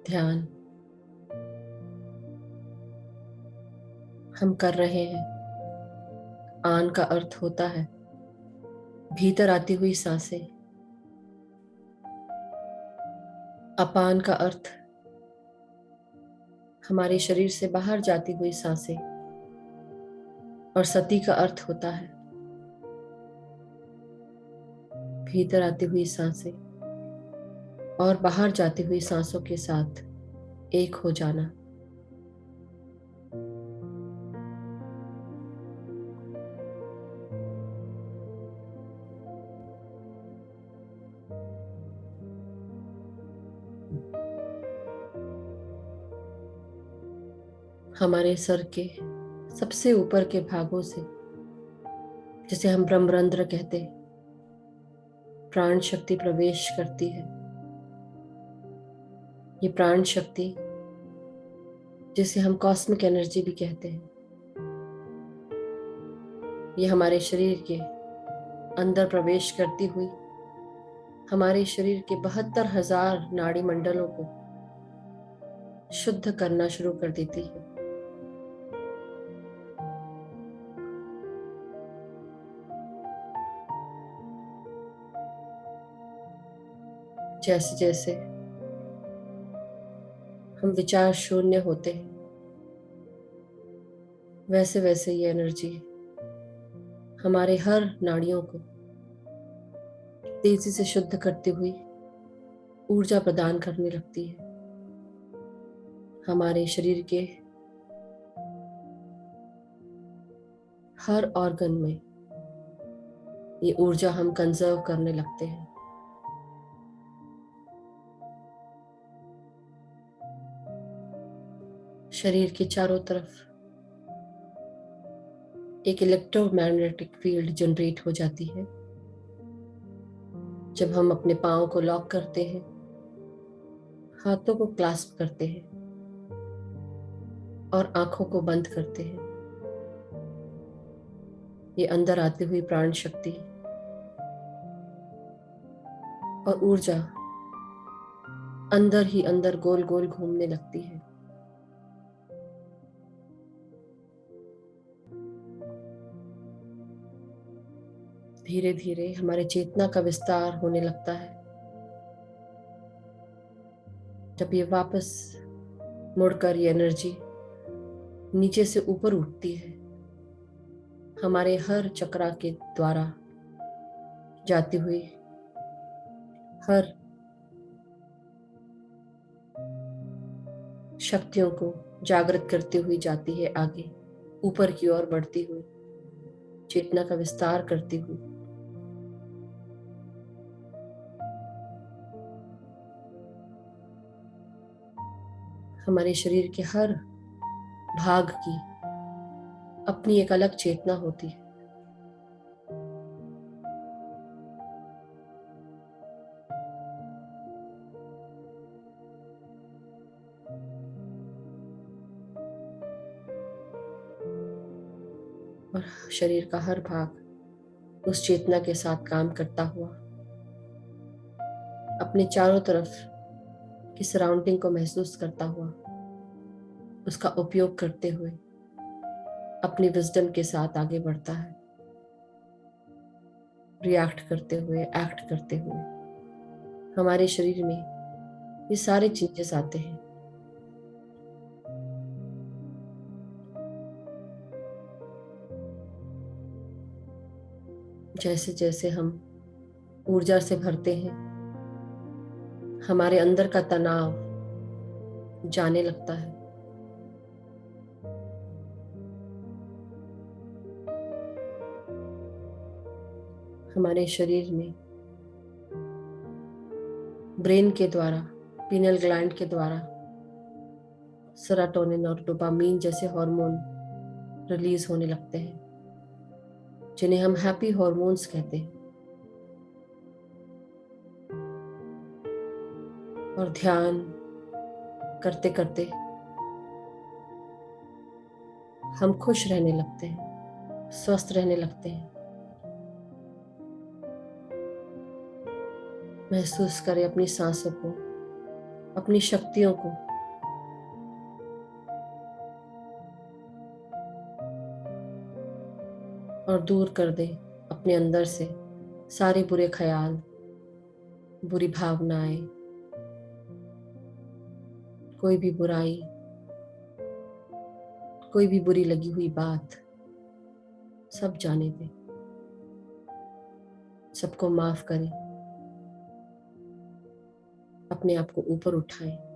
ध्यान हम कर रहे हैं। आन का अर्थ होता है भीतर आती हुई सांसें। अपान का अर्थ हमारे शरीर से बाहर जाती हुई सांसें। और सती का अर्थ होता है भीतर आती हुई सांसें और बाहर जाती हुई सांसों के साथ एक हो जाना। हमारे सर के सबसे ऊपर के भागों से, जिसे हम ब्रह्मरंध्र कहते हैं, प्राण शक्ति प्रवेश करती है। ये प्राण शक्ति, जिसे हम कॉस्मिक एनर्जी भी कहते हैं, ये हमारे शरीर के अंदर प्रवेश करती हुई हमारे शरीर के 72,000 नाड़ी मंडलों को शुद्ध करना शुरू कर देती है। जैसे जैसे हम विचार शून्य होते हैं, वैसे वैसे ये एनर्जी हमारे हर नाड़ियों को तेजी से शुद्ध करती हुई ऊर्जा प्रदान करने लगती है। हमारे शरीर के हर ऑर्गन में ये ऊर्जा हम कंजर्व करने लगते हैं। शरीर के चारों तरफ एक इलेक्ट्रोमैग्नेटिक फील्ड जनरेट हो जाती है जब हम अपने पाँव को लॉक करते हैं, हाथों को क्लास्प करते हैं और आंखों को बंद करते हैं। ये अंदर आती हुई प्राण शक्ति और ऊर्जा अंदर ही अंदर गोल गोल घूमने लगती है। धीरे धीरे हमारे चेतना का विस्तार होने लगता है। जब ये वापस मुड़कर ये एनर्जी नीचे से ऊपर उठती है, हमारे हर चक्रा के द्वारा जाती हुई हर शक्तियों को जागृत करती हुई जाती है आगे, ऊपर की ओर बढ़ती हुई, चेतना का विस्तार करती हुई। हमारे शरीर के हर भाग की अपनी एक अलग चेतना होती है। और शरीर का हर भाग उस चेतना के साथ काम करता हुआ अपने चारों तरफ की सराउंडिंग को महसूस करता हुआ, उसका उपयोग करते हुए अपनी विजडम के साथ आगे बढ़ता है, रिएक्ट करते हुए, एक्ट करते हुए। हमारे शरीर में ये सारे चेंजेस आते हैं। जैसे जैसे हम ऊर्जा से भरते हैं, हमारे अंदर का तनाव जाने लगता है। हमारे शरीर में ब्रेन के द्वारा, पीनल ग्लैंड के द्वारा सेरोटोनिन और डोपामीन जैसे हार्मोन रिलीज होने लगते हैं, जिन्हें हम हैप्पी हार्मोन्स कहते हैं। और ध्यान करते करते हम खुश रहने लगते हैं, स्वस्थ रहने लगते हैं। महसूस करें अपनी सांसों को, अपनी शक्तियों को। और दूर कर दें अपने अंदर से सारे बुरे ख्याल, बुरी भावनाएं, कोई भी बुराई, कोई भी बुरी लगी हुई बात, सब जाने दें, सबको माफ करें, अपने आप को ऊपर उठाएं।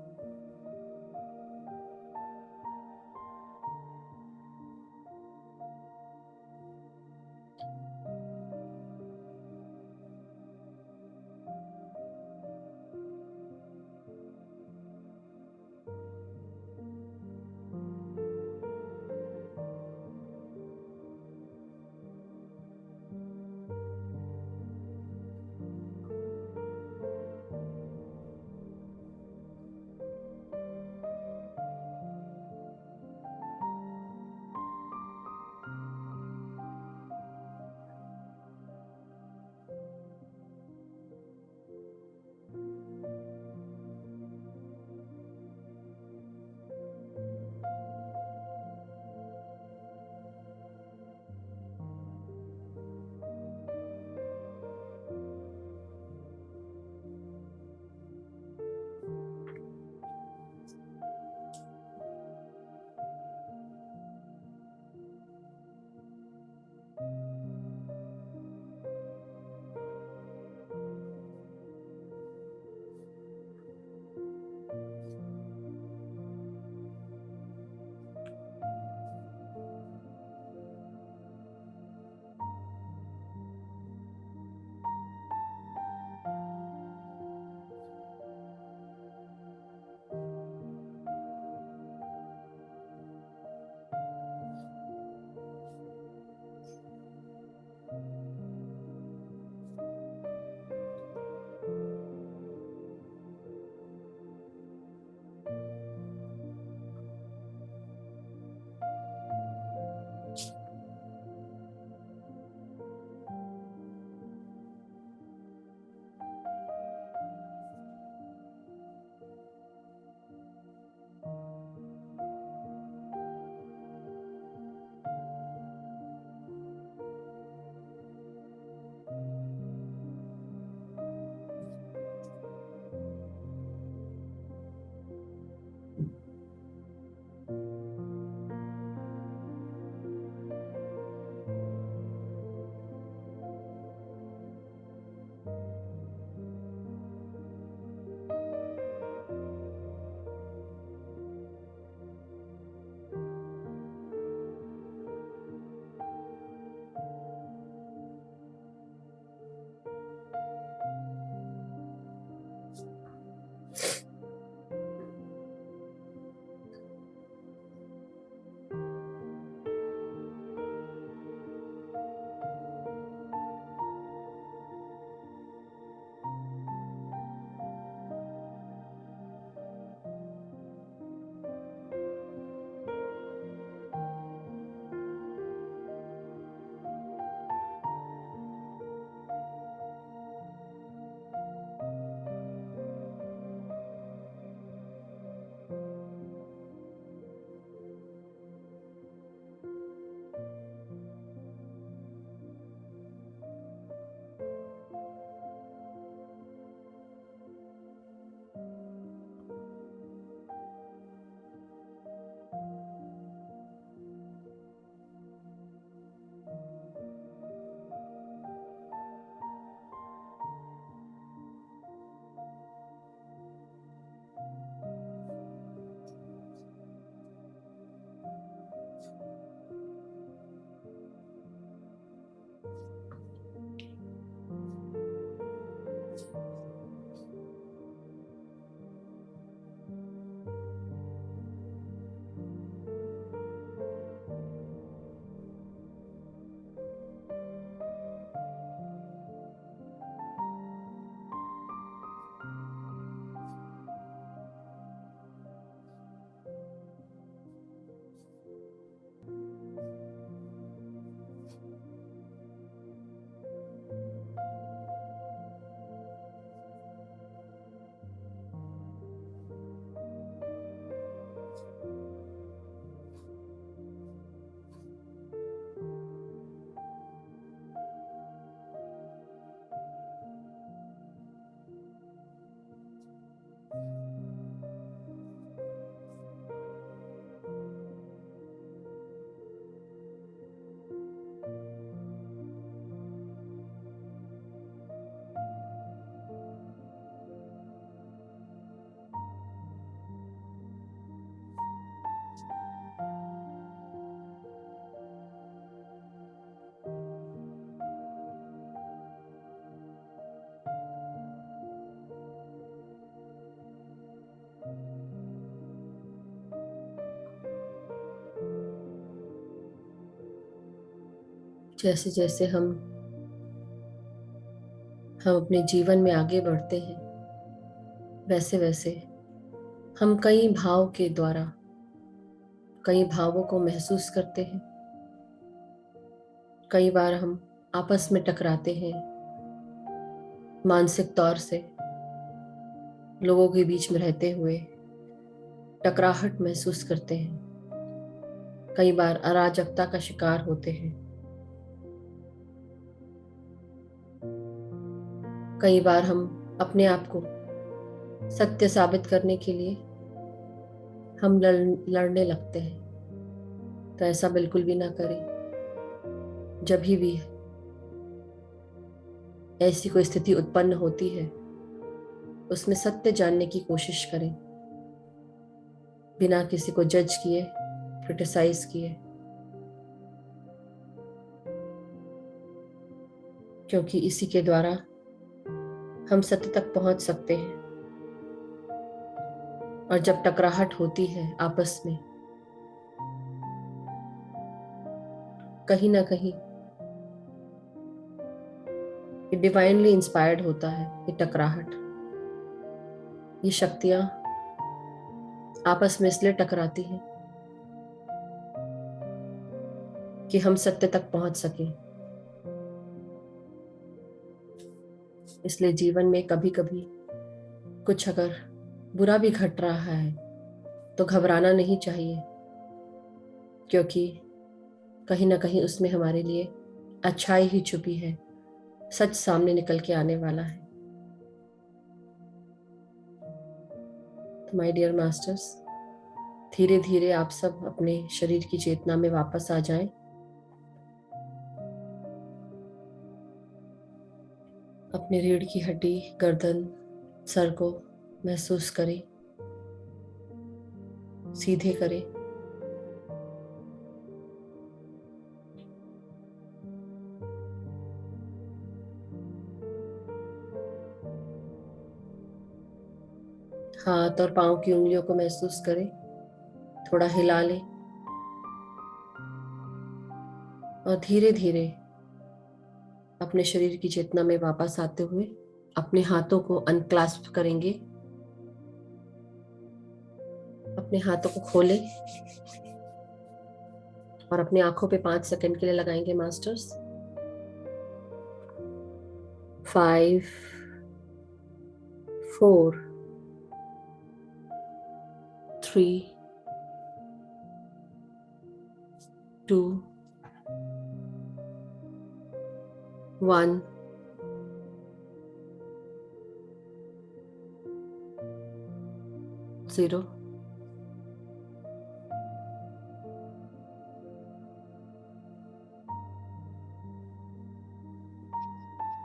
जैसे जैसे हम अपने जीवन में आगे बढ़ते हैं, वैसे वैसे हम कई भाव के द्वारा कई भावों को महसूस करते हैं। कई बार हम आपस में टकराते हैं, मानसिक तौर से लोगों के बीच में रहते हुए टकराहट महसूस करते हैं। कई बार अराजकता का शिकार होते हैं। कई बार हम अपने आप को सत्य साबित करने के लिए हम लड़ने लगते हैं। तो ऐसा बिल्कुल भी ना करें। जब भी ऐसी कोई स्थिति उत्पन्न होती है, उसमें सत्य जानने की कोशिश करें, बिना किसी को जज किए, क्रिटिसाइज किए, क्योंकि इसी के द्वारा हम सत्य तक पहुंच सकते हैं। और जब टकराहट होती है आपस में, कहीं ना कहीं ये डिवाइनली इंस्पायर्ड होता है। ये टकराहट, ये शक्तियां आपस में इसलिए टकराती हैं कि हम सत्य तक पहुंच सकें। इसलिए जीवन में कभी कभी कुछ अगर बुरा भी घट रहा है तो घबराना नहीं चाहिए, क्योंकि कहीं ना कहीं उसमें हमारे लिए अच्छाई ही छुपी है। सच सामने निकल के आने वाला है। तो माय डियर मास्टर्स, धीरे धीरे आप सब अपने शरीर की चेतना में वापस आ जाएं। अपने रीढ़ की हड्डी, गर्दन, सर को महसूस करें, सीधे करें। हाथ और पांव की उंगलियों को महसूस करें, थोड़ा हिला लें और धीरे धीरे अपने शरीर की चेतना में वापस आते हुए अपने हाथों को अनक्लास्प करेंगे। अपने हाथों को खोलें और अपनी आंखों पे 5 सेकंड के लिए लगाएंगे मास्टर्स। 5, 4, 3, 2, 1। जीरो।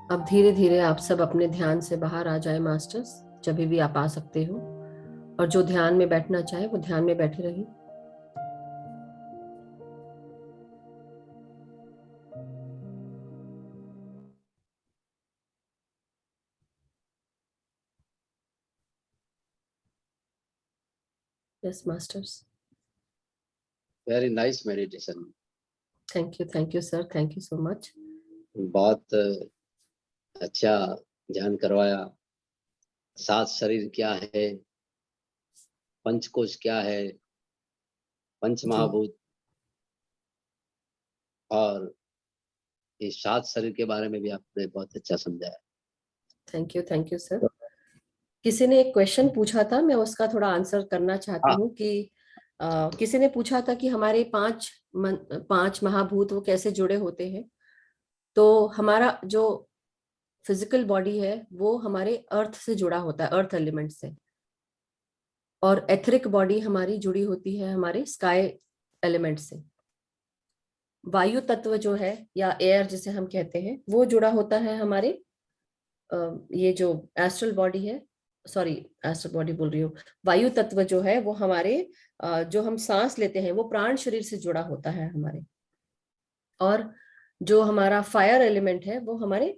अब धीरे धीरे आप सब अपने ध्यान से बाहर आ जाए मास्टर्स, जब भी आप आ सकते हो। और जो ध्यान में बैठना चाहे वो ध्यान में बैठे रहिए। Yes masters. Very nice meditation. Thank you sir, thank you so much. बहुत अच्छा ध्यान करवाया। 7 शरीर क्या है, पंचकोश क्या है, पंच महाभूत, और इस 7 शरीर के बारे में भी आपने बहुत अच्छा समझाया। Thank you sir. किसी ने एक क्वेश्चन पूछा था, मैं उसका थोड़ा आंसर करना चाहती हूँ कि किसी ने पूछा था कि हमारे 5 महाभूत वो कैसे जुड़े होते हैं। तो हमारा जो फिजिकल बॉडी है वो हमारे अर्थ से जुड़ा होता है, अर्थ एलिमेंट से। और एथरिक बॉडी हमारी जुड़ी होती है हमारे स्काई एलिमेंट से। वायु तत्व जो है या एयर जिसे हम कहते हैं, वो जुड़ा होता है हमारे ये जो एस्ट्रल बॉडी है, सॉरी एस्ट्रल बॉडी बोल रही हूँ, वायु तत्व जो है वो हमारे जो हम सांस लेते हैं वो प्राण शरीर से जुड़ा होता है हमारे। और जो हमारा फायर एलिमेंट है वो हमारे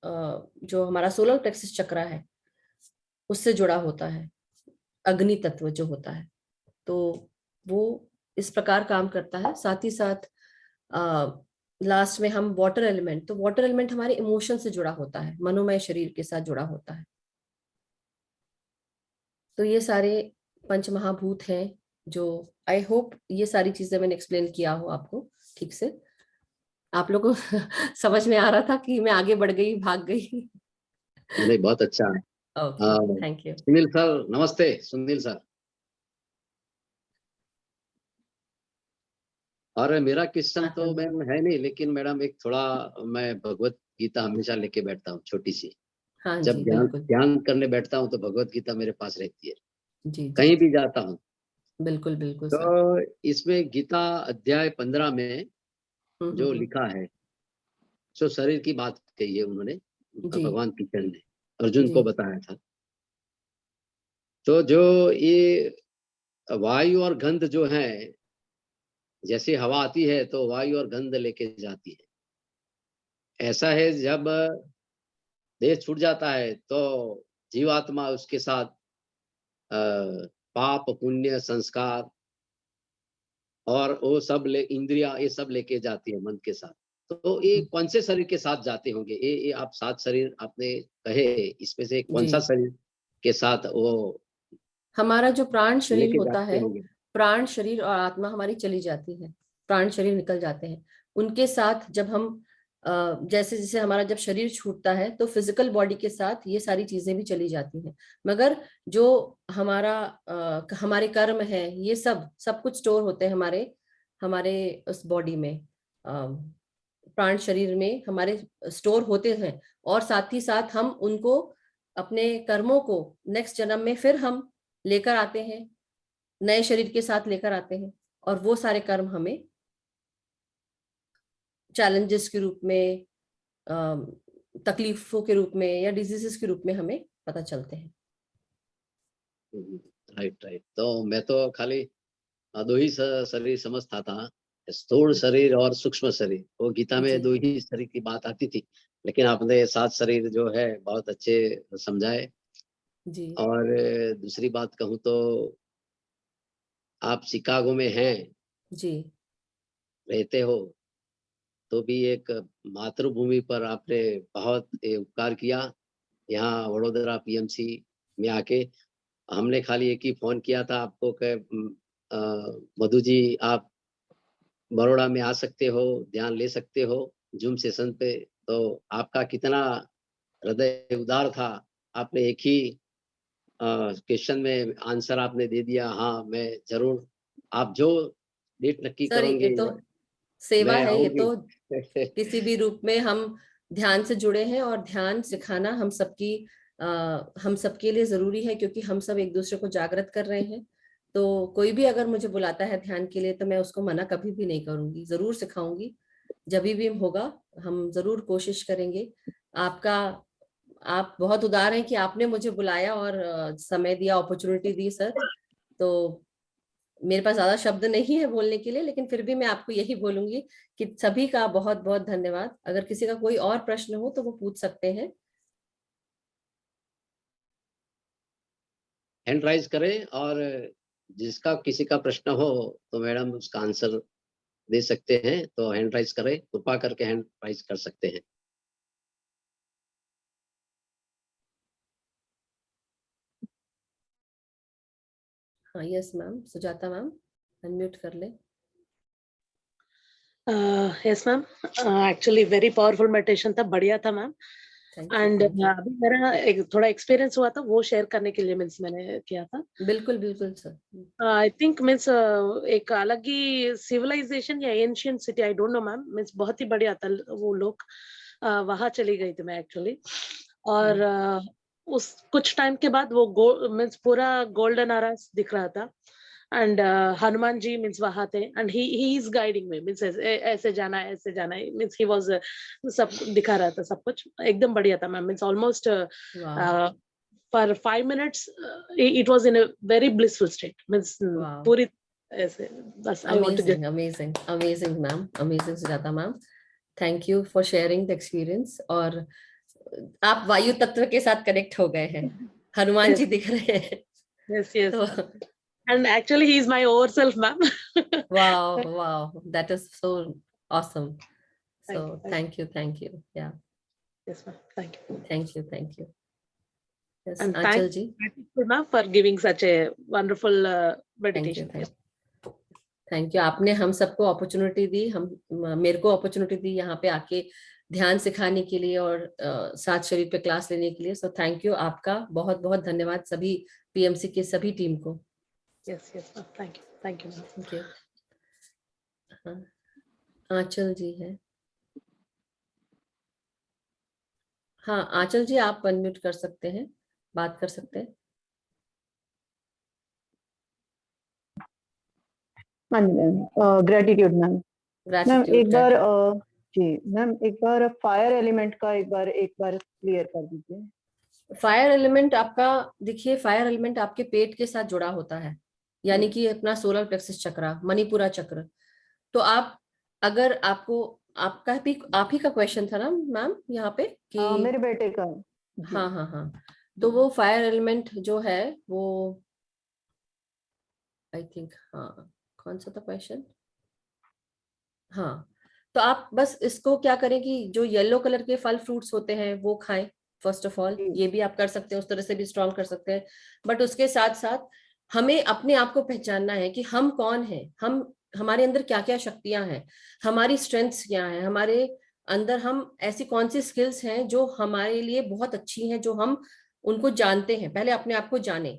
जो हमारा सोलर प्लेक्सस चक्र है उससे जुड़ा होता है, अग्नि तत्व जो होता है। तो वो इस प्रकार काम करता है। साथ ही साथ लास्ट में हम वाटर एलिमेंट, तो वाटर एलिमेंट हमारे इमोशन से जुड़ा होता है, मनोमय शरीर के साथ जुड़ा होता है। तो ये सारे पंच महाभूत हैं जो, आई होप ये सारी चीजें मैंने एक्सप्लेन किया हो आपको ठीक से, आप लोगों को समझ में आ रहा था कि मैं आगे बढ़ गई, भाग गई? नहीं, बहुत अच्छा है। Okay, thank you. Sunil sir नमस्ते। सुनील सर, और मेरा क्वेश्चन तो मैम है नहीं, लेकिन मैडम एक थोड़ा, मैं भगवत गीता हमेशा लेके बैठता हूँ छोटी सी। हाँ जब जी, ध्यान बिल्कुल। ध्यान करने बैठता हूँ तो भगवत गीता मेरे पास रहती है, जी जी कहीं जी, भी जाता हूँ। बिल्कुल बिल्कुल सर। तो इसमें गीता अध्याय 15 में जो हम्म। लिखा है, जो शरीर की बात कही है उन्होंने, जी भगवान कृष्ण ने अर्जुन जी को बताया था। तो जो ये वायु और गंध जो है, जैसे हवा आती है तो वायु और गंध लेके जाती है, ऐसा है जब देह छूट जाता है तो जीवात्मा उसके साथ पाप पुण्य संस्कार और वो सब इंद्रिया ये सब लेके जाती है मन के साथ। तो ये कौन से शरीर के साथ जाते होंगे? ये आप 7 शरीर आपने कहे, इसमें से कौन जी, सा शरीर के साथ वो हमारा जो प्राण शरीर लेके होता जाते है, होंगे? प्राण शरीर और आत्मा हमारी चली जाती है, प्राण शरीर निकल जाते हैं। उनके साथ जब हम जैसे जैसे हमारा जब शरीर छूटता है तो फिजिकल बॉडी के साथ ये सारी चीजें भी चली जाती हैं। मगर जो हमारा हमारे कर्म है, ये सब सब कुछ स्टोर होते हैं हमारे हमारे उस बॉडी में, प्राण शरीर में हमारे स्टोर होते हैं। और साथ ही साथ हम उनको, अपने कर्मों को नेक्स्ट जन्म में फिर हम लेकर आते हैं, नए शरीर के साथ लेकर आते हैं। और वो सारे कर्म हमें चैलेंजेस के रूप में, तकलीफों के रूप में या डिजीजेस के रूप में हमें पता चलते हैं। Right right. तो मैं तो खाली दो ही शरीर समझता था, स्थूल शरीर और सूक्ष्म शरीर। वो गीता जी में दो ही शरीर की बात आती थी, लेकिन आपने 7 शरीर जो है बहुत अच्छे समझाए। जी और दूसरी बात कहूँ तो आप शिकागो में हैं, जी रहते हो, तो भी एक मातृभूमि पर आपने बहुत उपकार किया। यहाँ वडोदरा पीएमसी में आके हमने खाली एक ही फोन किया था आपको कि मधु जी आप बड़ौदा में आ सकते हो, ध्यान ले सकते हो जूम सेशन पे। तो आपका कितना हृदय उदार था, आपने एक ही क्वेश्चन में आंसर आपने दे दिया। हाँ मैं जरूर, आप जो डेट नक्की सर, ये करोगे तो सेवा मैं है, ये आऊंगी। तो किसी भी रूप में हम ध्यान से जुड़े हैं, और ध्यान सिखाना हम सबके लिए जरूरी है, क्योंकि हम सब एक दूसरे को जागृत कर रहे हैं। तो कोई भी अगर मुझे बुलाता है ध्यान के लिए तो मैं उसको मना कभी भी नहीं करूंगी, जरूर सिखाऊंगी। जब भी होगा हम जरूर कोशिश करेंगे। आपका आप बहुत उदार हैं कि आपने मुझे बुलाया और समय दिया, अपॉर्चुनिटी दी सर। तो मेरे पास ज्यादा शब्द नहीं है बोलने के लिए, लेकिन फिर भी मैं आपको यही बोलूंगी कि सभी का बहुत बहुत धन्यवाद। अगर किसी का कोई और प्रश्न हो तो वो पूछ सकते हैं। हैंड राइज करें, और जिसका किसी का प्रश्न हो तो मैडम उसका आंसर दे सकते हैं। तो हैंड राइज करें, कृपा करके हैंड राइज कर सकते हैं। हाँ, yes ma'am, Sujata ma'am unmute कर ले। Yes ma'am, actually very powerful meditation था, बढ़िया था ma'am. Thank you, and thank you. अभी मेरा एक थोड़ा एक्सपीरियंस हुआ था, वो शेयर करने के लिए मीन्स मैंने किया था। बिल्कुल बिल्कुल सर। आई थिंक मीन्स एक अलग ही सिविलाइजेशन या ancient city, I don't know ma'am, means बहुत ही बढ़िया था वो लोग। वहां चली गई थी मैं एक्चुअली। और उस कुछ टाइम के बाद वो मीन्स पूरा गोल्डन आरास दिख रहा था। एंड हनुमान जी मीन्स वहां थे, and he is guiding me, means ऐसे जाना है, ऐसे जाना है, मीन्स ही वाज सब दिखा रहा था, सब कुछ एकदम बढ़िया था मैम। मीन्स ऑलमोस्ट वाह for 5 minutes it was in a very blissful state, means वाह, पूरी ऐसे बस I want to just amazing amazing amazing ma'am, amazing Sujata ma'am. Thank you for sharing the experience. और आप वायु तत्व के साथ कनेक्ट हो गए हैं, हनुमान yes जी दिख रहे हैं। yes तो ma'am. And actually he is my overself ma'am. Wow wow, that is so awesome. So thank you. Yeah. Yes, ma'am. Thank you. Thank you. Yes, And Aanchal thanks ji. Purna for giving such a wonderful meditation. Thank you. आपने हम सबको opportunity दी, मेरे को opportunity दी यहाँ पे आके ध्यान सिखाने के लिए और सात शरीर पे क्लास लेने के लिए। सो थैंक यू, आपका बहुत बहुत धन्यवाद सभी पीएमसी के सभी टीम को। Yes thank you. Thank you. हाँ, आंचल जी है। हाँ आंचल जी, आप अनम्यूट कर सकते हैं, बात कर सकते हैं। हाँ जी मैम, ग्रेटिट्यूड मैम। मैम एक बार जी मैम, एक बार फायर एलिमेंट का एक बार क्लियर कर दीजिए। फायर एलिमेंट आपका, देखिए फायर एलिमेंट आपके पेट के साथ जुड़ा होता है, यानी कि अपना सोलर प्लेक्सस चक्र, मणिपुरा चक्र। तो आप, अगर आपको, आपका भी आप ही का क्वेश्चन था ना मैम यहाँ पे कि मेरे बेटे का। हाँ, तो वो फायर एलिमेंट जो है वो आई थिंक, हाँ कौन सा था क्वेश्चन? हाँ, तो आप बस इसको क्या करें कि जो येलो कलर के फल फ्रूट्स होते हैं वो खाएं फर्स्ट ऑफ ऑल। ये भी आप कर सकते हैं, उस तरह से भी स्ट्रॉन्ग कर सकते हैं। बट उसके साथ साथ हमें अपने आप को पहचानना है कि हम कौन हैं, हम, हमारे अंदर क्या क्या शक्तियां हैं, हमारी स्ट्रेंथ्स क्या हैं, हमारे अंदर हम ऐसी कौन सी स्किल्स हैं जो हमारे लिए बहुत अच्छी हैं, जो हम उनको जानते हैं। पहले अपने आप को जाने,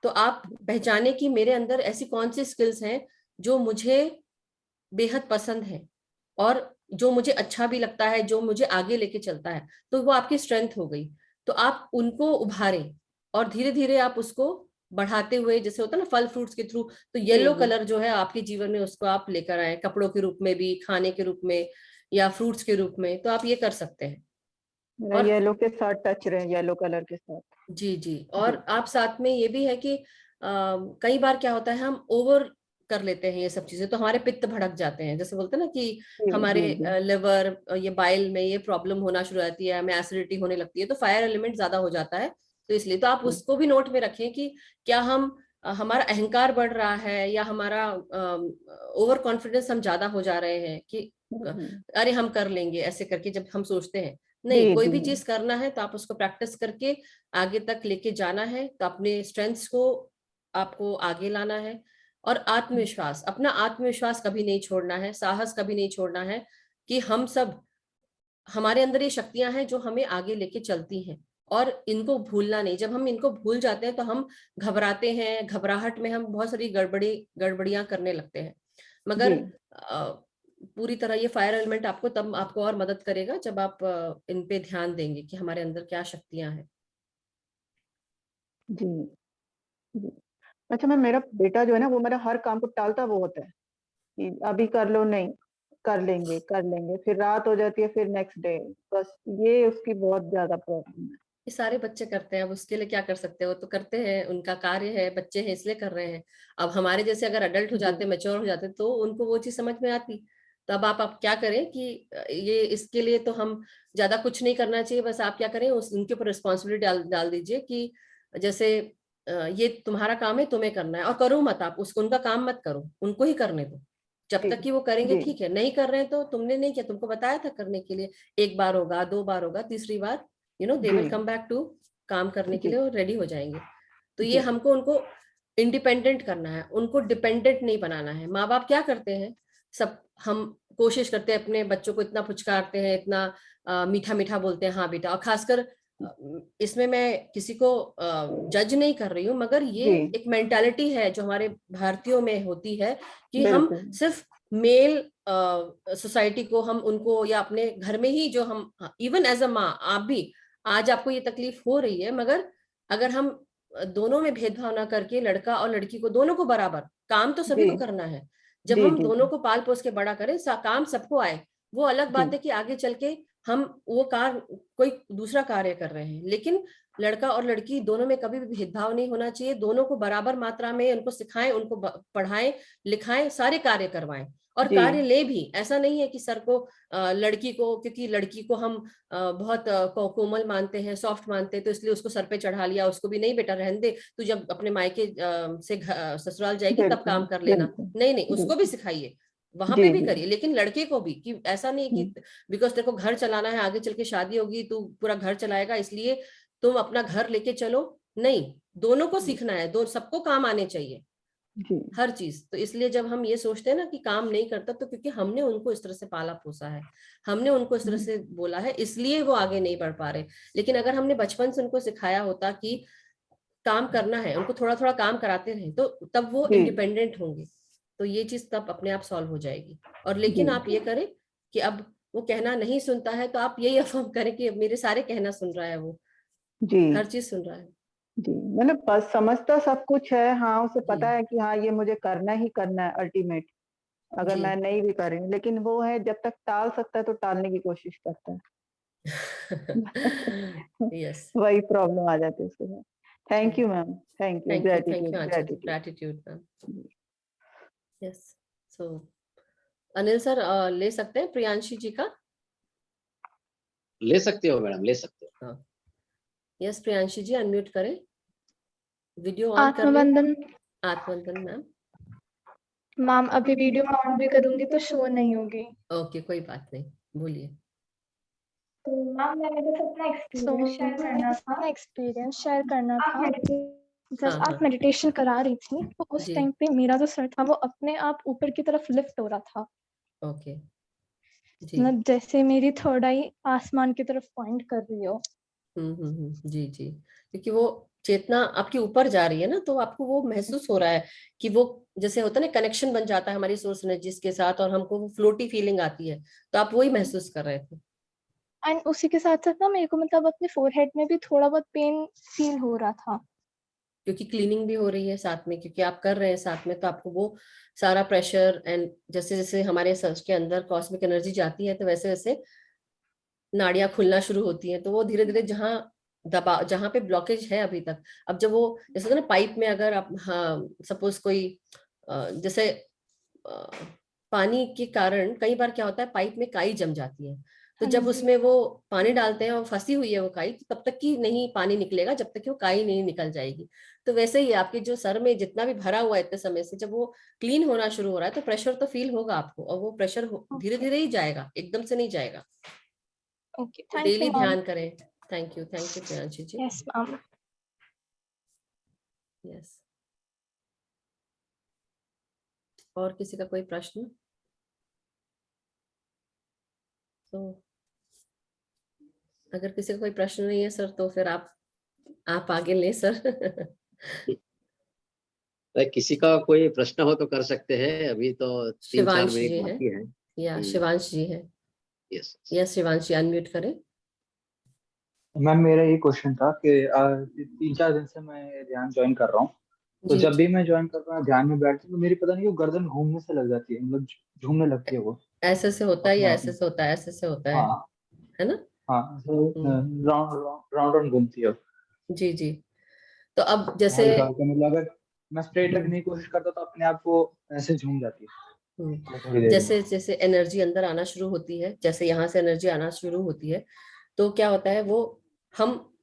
तो आप पहचाने कि मेरे अंदर ऐसी कौन सी स्किल्स हैं जो मुझे बेहद पसंद है और जो मुझे अच्छा भी लगता है, जो मुझे आगे लेके चलता है, तो वो आपकी स्ट्रेंथ हो गई। तो आप उनको उभारें और धीरे धीरे आप उसको बढ़ाते हुए, जैसे होता है ना फल फ्रूट्स के थ्रू, तो येलो कलर जो है आपके जीवन में उसको आप लेकर आए, कपड़ों के रूप में भी, खाने के रूप में या फ्रूट्स के रूप में। तो आप ये कर सकते हैं। और येलो के साथ टच रहे, येलो कलर के साथ। जी। और आप साथ में ये भी है कि कई बार क्या होता है, हम ओवर कर लेते हैं ये सब चीजें, तो हमारे पित्त भड़क जाते हैं, जैसे बोलते हैं ना कि हमारे लिवर, ये बाइल में ये प्रॉब्लम होना शुरू हो जाती है, हमें एसिडिटी होने लगती है, तो फायर एलिमेंट ज्यादा हो जाता है। तो इसलिए तो आप उसको भी नोट में रखें कि क्या हम, हमारा अहंकार बढ़ रहा है या हमारा ओवर कॉन्फिडेंस हम ज्यादा हो जा रहे हैं कि अरे हम कर लेंगे, ऐसे करके जब हम सोचते हैं। नहीं, कोई भी चीज करना है तो आप उसको प्रैक्टिस करके आगे तक लेके जाना है, तो अपने स्ट्रेंथ्स को आपको आगे लाना है। और आत्मविश्वास, अपना आत्मविश्वास कभी नहीं छोड़ना है, साहस कभी नहीं छोड़ना है कि हम सब, हमारे अंदर ये शक्तियां हैं जो हमें आगे लेके चलती हैं, और इनको भूलना नहीं। जब हम इनको भूल जाते हैं तो हम घबराते हैं, घबराहट में हम बहुत सारी गड़बड़ियां करने लगते हैं। मगर पूरी तरह ये फायर एलिमेंट आपको तब आपको और मदद करेगा जब आप इन पे ध्यान देंगे कि हमारे अंदर क्या शक्तियां हैं। जी। अच्छा मैम, मेरा बेटा जो है ना, वो मेरा हर काम को टालता बहुत है कि अभी कर लो, नहीं कर लेंगे, फिर रात हो जाती है, फिर नेक्स्ट डे, बस ये उसकी बहुत ज्यादा प्रॉब्लम है। ये सारे बच्चे करते हैं, अब उसके लिए क्या कर सकते हैं, वो तो करते हैं, उनका कार्य है, बच्चे हैं इसलिए कर रहे हैं। अब हमारे जैसे अगर अडल्ट हो जाते, मैच्योर हो जाते, तो उनको वो चीज समझ में आती। तो अब आप क्या करें कि ये, इसके लिए तो हम ज्यादा कुछ नहीं करना चाहिए, बस आप क्या करें, उनके ऊपर रिस्पॉन्सिबिलिटी डाल दीजिए कि जैसे ये तुम्हारा काम है, तुम्हें करना है, और करो मत, आप उसको, उनका काम मत करो, उनको ही करने दो। जब तक कि वो करेंगे ठीक है, नहीं कर रहे हैं तो तुमने नहीं किया, तुमको बताया था करने के लिए, एक बार होगा, दो बार होगा, तीसरी बार they will come back to काम करने के लिए और रेडी हो जाएंगे। तो ये हमको उनको इंडिपेंडेंट करना है, उनको डिपेंडेंट नहीं बनाना है। माँ बाप क्या करते हैं, सब हम कोशिश करते हैं, अपने बच्चों को इतना पुचकारते हैं, इतना मीठा मीठा बोलते हैं, हाँ बेटा। और खासकर इसमें मैं किसी को जज नहीं कर रही हूँ, मगर ये एक मेंटालिटी है जो हमारे भारतीयों में होती है कि हम सिर्फ मेल सोसाइटी को, हम उनको, या अपने घर में ही जो हम, इवन एज अ माँ, आप भी आज आपको ये तकलीफ हो रही है, मगर अगर हम दोनों में भेदभाव ना करके, लड़का और लड़की को, दोनों को बराबर, काम तो सभी को करना है। जब हम दोनों को पाल पोस के बड़ा करें, काम सबको आए, वो अलग बात है कि आगे चल के हम वो कोई दूसरा कार्य कर रहे हैं, लेकिन लड़का और लड़की दोनों में कभी भी भेदभाव नहीं होना चाहिए। दोनों को बराबर मात्रा में उनको सिखाएं, उनको पढ़ाएं, लिखाएं, सारे कार्य करवाएं, और कार्य ले भी। ऐसा नहीं है कि सर को, लड़की को, क्योंकि लड़की को हम बहुत कोमल मानते हैं, सॉफ्ट मानते हैं, तो इसलिए उसको सर पे चढ़ा लिया, उसको भी नहीं बेटा रहने दे, तू जब अपने मायके से ससुराल जाएगी तब काम कर लेना। नहीं, उसको भी सिखाइए, वहां जी, पे भी जी। करिए, लेकिन लड़के को भी, कि ऐसा नहीं कि बिकॉज तेरे को घर चलाना है, आगे चल के शादी होगी, तू पूरा घर चलाएगा इसलिए तुम अपना घर लेके चलो, नहीं, दोनों को सीखना है, दो सबको काम आने चाहिए जी, हर चीज। तो इसलिए जब हम ये सोचते हैं ना कि काम नहीं करता, तो क्योंकि हमने उनको इस तरह से पाला पोसा है, हमने उनको इस तरह से बोला है, इसलिए वो आगे नहीं बढ़ पा रहे। लेकिन अगर हमने बचपन से उनको सिखाया होता कि काम करना है, उनको थोड़ा थोड़ा काम कराते रहे, तो तब वो जी, इंडिपेंडेंट होंगे, तो ये चीज तब अपने आप सॉल्व हो जाएगी। और लेकिन आप ये करें कि अब वो कहना नहीं सुनता है, तो आप यही अफर्म करें कि मेरे सारे कहना सुन रहा है, वो जी, हर चीज सुन रहा है। जी। मतलब बस समझता सब कुछ है, हाँ, उसे जी पता है कि हाँ, ये मुझे करना ही करना है अल्टीमेट, अगर जी। मैं नहीं भी कर रही हूँ, लेकिन वो है जब तक टाल सकता है तो टालने की कोशिश करता है। यस। वही प्रॉब्लम आ जाती है उसके साथ। Thank you ma'am, thank you, thank you gratitude, Aanchal ji, gratitude. Gratitude ma'am. Yes. So Anil sir ले सकते हैं प्रियांशी जी का? ले सकते हो मैडम, ले सकते हो। हाँ, यस प्रियांशी जी अनम्यूट करें, वीडियो ऑन कर लें। आत्मबंधन आत्मबंधन मैम। मैम, अभी वीडियो ऑन भी करूंगी तो शो नहीं होगी। ओके, कोई बात नहीं, बोलिए। तो मैम, मैंने बस अपना एक्सपीरियंस शेयर करना था। जब हाँ आप हाँ मेडिटेशन करा रही थी तो उस जी। टाइम पे मेरा जो सर था वो अपने आप ऊपर की तरफ लिफ्ट हो रहा था। ओके जी। मतलब जैसे मेरी थर्ड आई आसमान की तरफ पॉइंट कर रही हो। जी जी, क्योंकि वो चेतना आपके ऊपर जा रही है ना, तो आपको वो महसूस हो रहा है कि वो जैसे होता है ना, कनेक्शन बन जाता है हमारी सोर्स एनर्जीज के साथ, और हमको वो फ्लोटी फीलिंग आती है, तो आप वही महसूस कर रहे थे। एंड उसी के साथ साथ ना मेरे को मतलब अपने फोरहेड में भी थोड़ा बहुत पेन फील हो रहा था। क्योंकि क्लीनिंग भी हो रही है साथ में, क्योंकि आप कर रहे हैं साथ में, तो आपको वो सारा प्रेशर एंड जैसे जैसे हमारे सर्च के अंदर कॉस्मिक एनर्जी जाती है, तो वैसे वैसे नाड़ियां खुलना शुरू होती हैं, तो वो धीरे धीरे जहाँ दबा, जहाँ पे ब्लॉकेज है अभी तक, अब जब वो जैसे होता है ना पाइप में, अगर आप, हाँ सपोज कोई जैसे अ, पानी के कारण कई बार क्या होता है, पाइप में काई जम जाती है, तो हाँ जब जी। उसमें वो पानी डालते हैं और फंसी हुई है वो काई, तो तब तक की नहीं पानी निकलेगा जब तक कि वो काई नहीं निकल जाएगी। तो वैसे ही आपके जो सर में जितना भी भरा हुआ है इतने समय से, जब वो क्लीन होना शुरू हो रहा है, तो प्रेशर तो फील होगा आपको, और वो प्रेशर धीरे ओके धीरे ही जाएगा, एकदम से नहीं जाएगा। ओके, तो थैंक यू डेली मैम। ध्यान करें। Thank you Priyanshi ji. Yes ma'am. Yes. और किसी का कोई प्रश्न? तो अगर किसी का कोई प्रश्न नहीं है सर, तो फिर आप आगे ले सर। भाई किसी का कोई प्रश्न हो तो कर सकते हैं, अभी तो 3-4 शिवांश मिनट जी हैं, बाकी है। या शिवांश जी हैं? यस। यस शिवांश जी अनम्यूट करें। मैम, मेरा ये क्वेश्चन था कि 3-4 दिन से मैं ध्यान ज्वाइन कर रहा हूँ। तो जी जब भी मैं ज्वाइन करता हूँ ध्यान में बैठता हूँ तो मेरी पता नहीं क्यों गर्दन घूमने से लग जाती है, मतलब झूमने लगती है वो ऐसे से होता है, अपने या आप ऐसे में। से होता है, ऐसे से होता हाँ है ना? हाँ, हम्म, राउंड राउंड राउंड घूमती है। जी जी। तो अब जैसे हल्का हल्का, मतलब अगर मैं स्ट्रेट हम्म, रखने की कोशिश करता तो अपने आप को ऐसे झूम जाती है थोड़ी देर में। जैसे जैसे एनर्जी अंदर आना शुरू होती है, जैसे यहाँ से एनर्जी आना शुरू होती है, तो क्या होता है वो, हम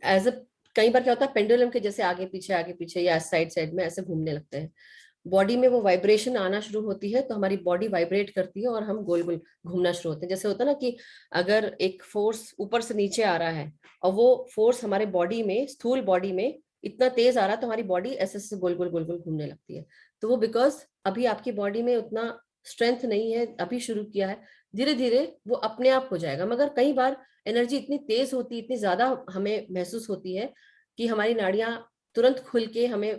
एज अ, कई बार क्या होता है पेंडुलम के जैसे आगे पीछे या साइड साइड में ऐसे घूमने लगते हैं, बॉडी में वो वाइब्रेशन आना शुरू होती है, तो हमारी बॉडी वाइब्रेट करती है और हम गोल गोल घूमना शुरू होते हैं। जैसे होता है ना कि अगर एक फोर्स ऊपर से नीचे आ रहा है, और वो फोर्स हमारे बॉडी में, स्थूल बॉडी में इतना तेज आ रहा है, तो हमारी बॉडी ऐसे ऐसे गोल गोल घूमने लगती है। तो वो बिकॉज अभी आपकी बॉडी में उतना स्ट्रेंथ नहीं है, अभी शुरू किया है, धीरे धीरे वो अपने आप हो जाएगा। मगर कई बार एनर्जी इतनी तेज होती, इतनी ज्यादा हमें महसूस होती है कि हमारी नाड़ियां तुरंत खुल के हमें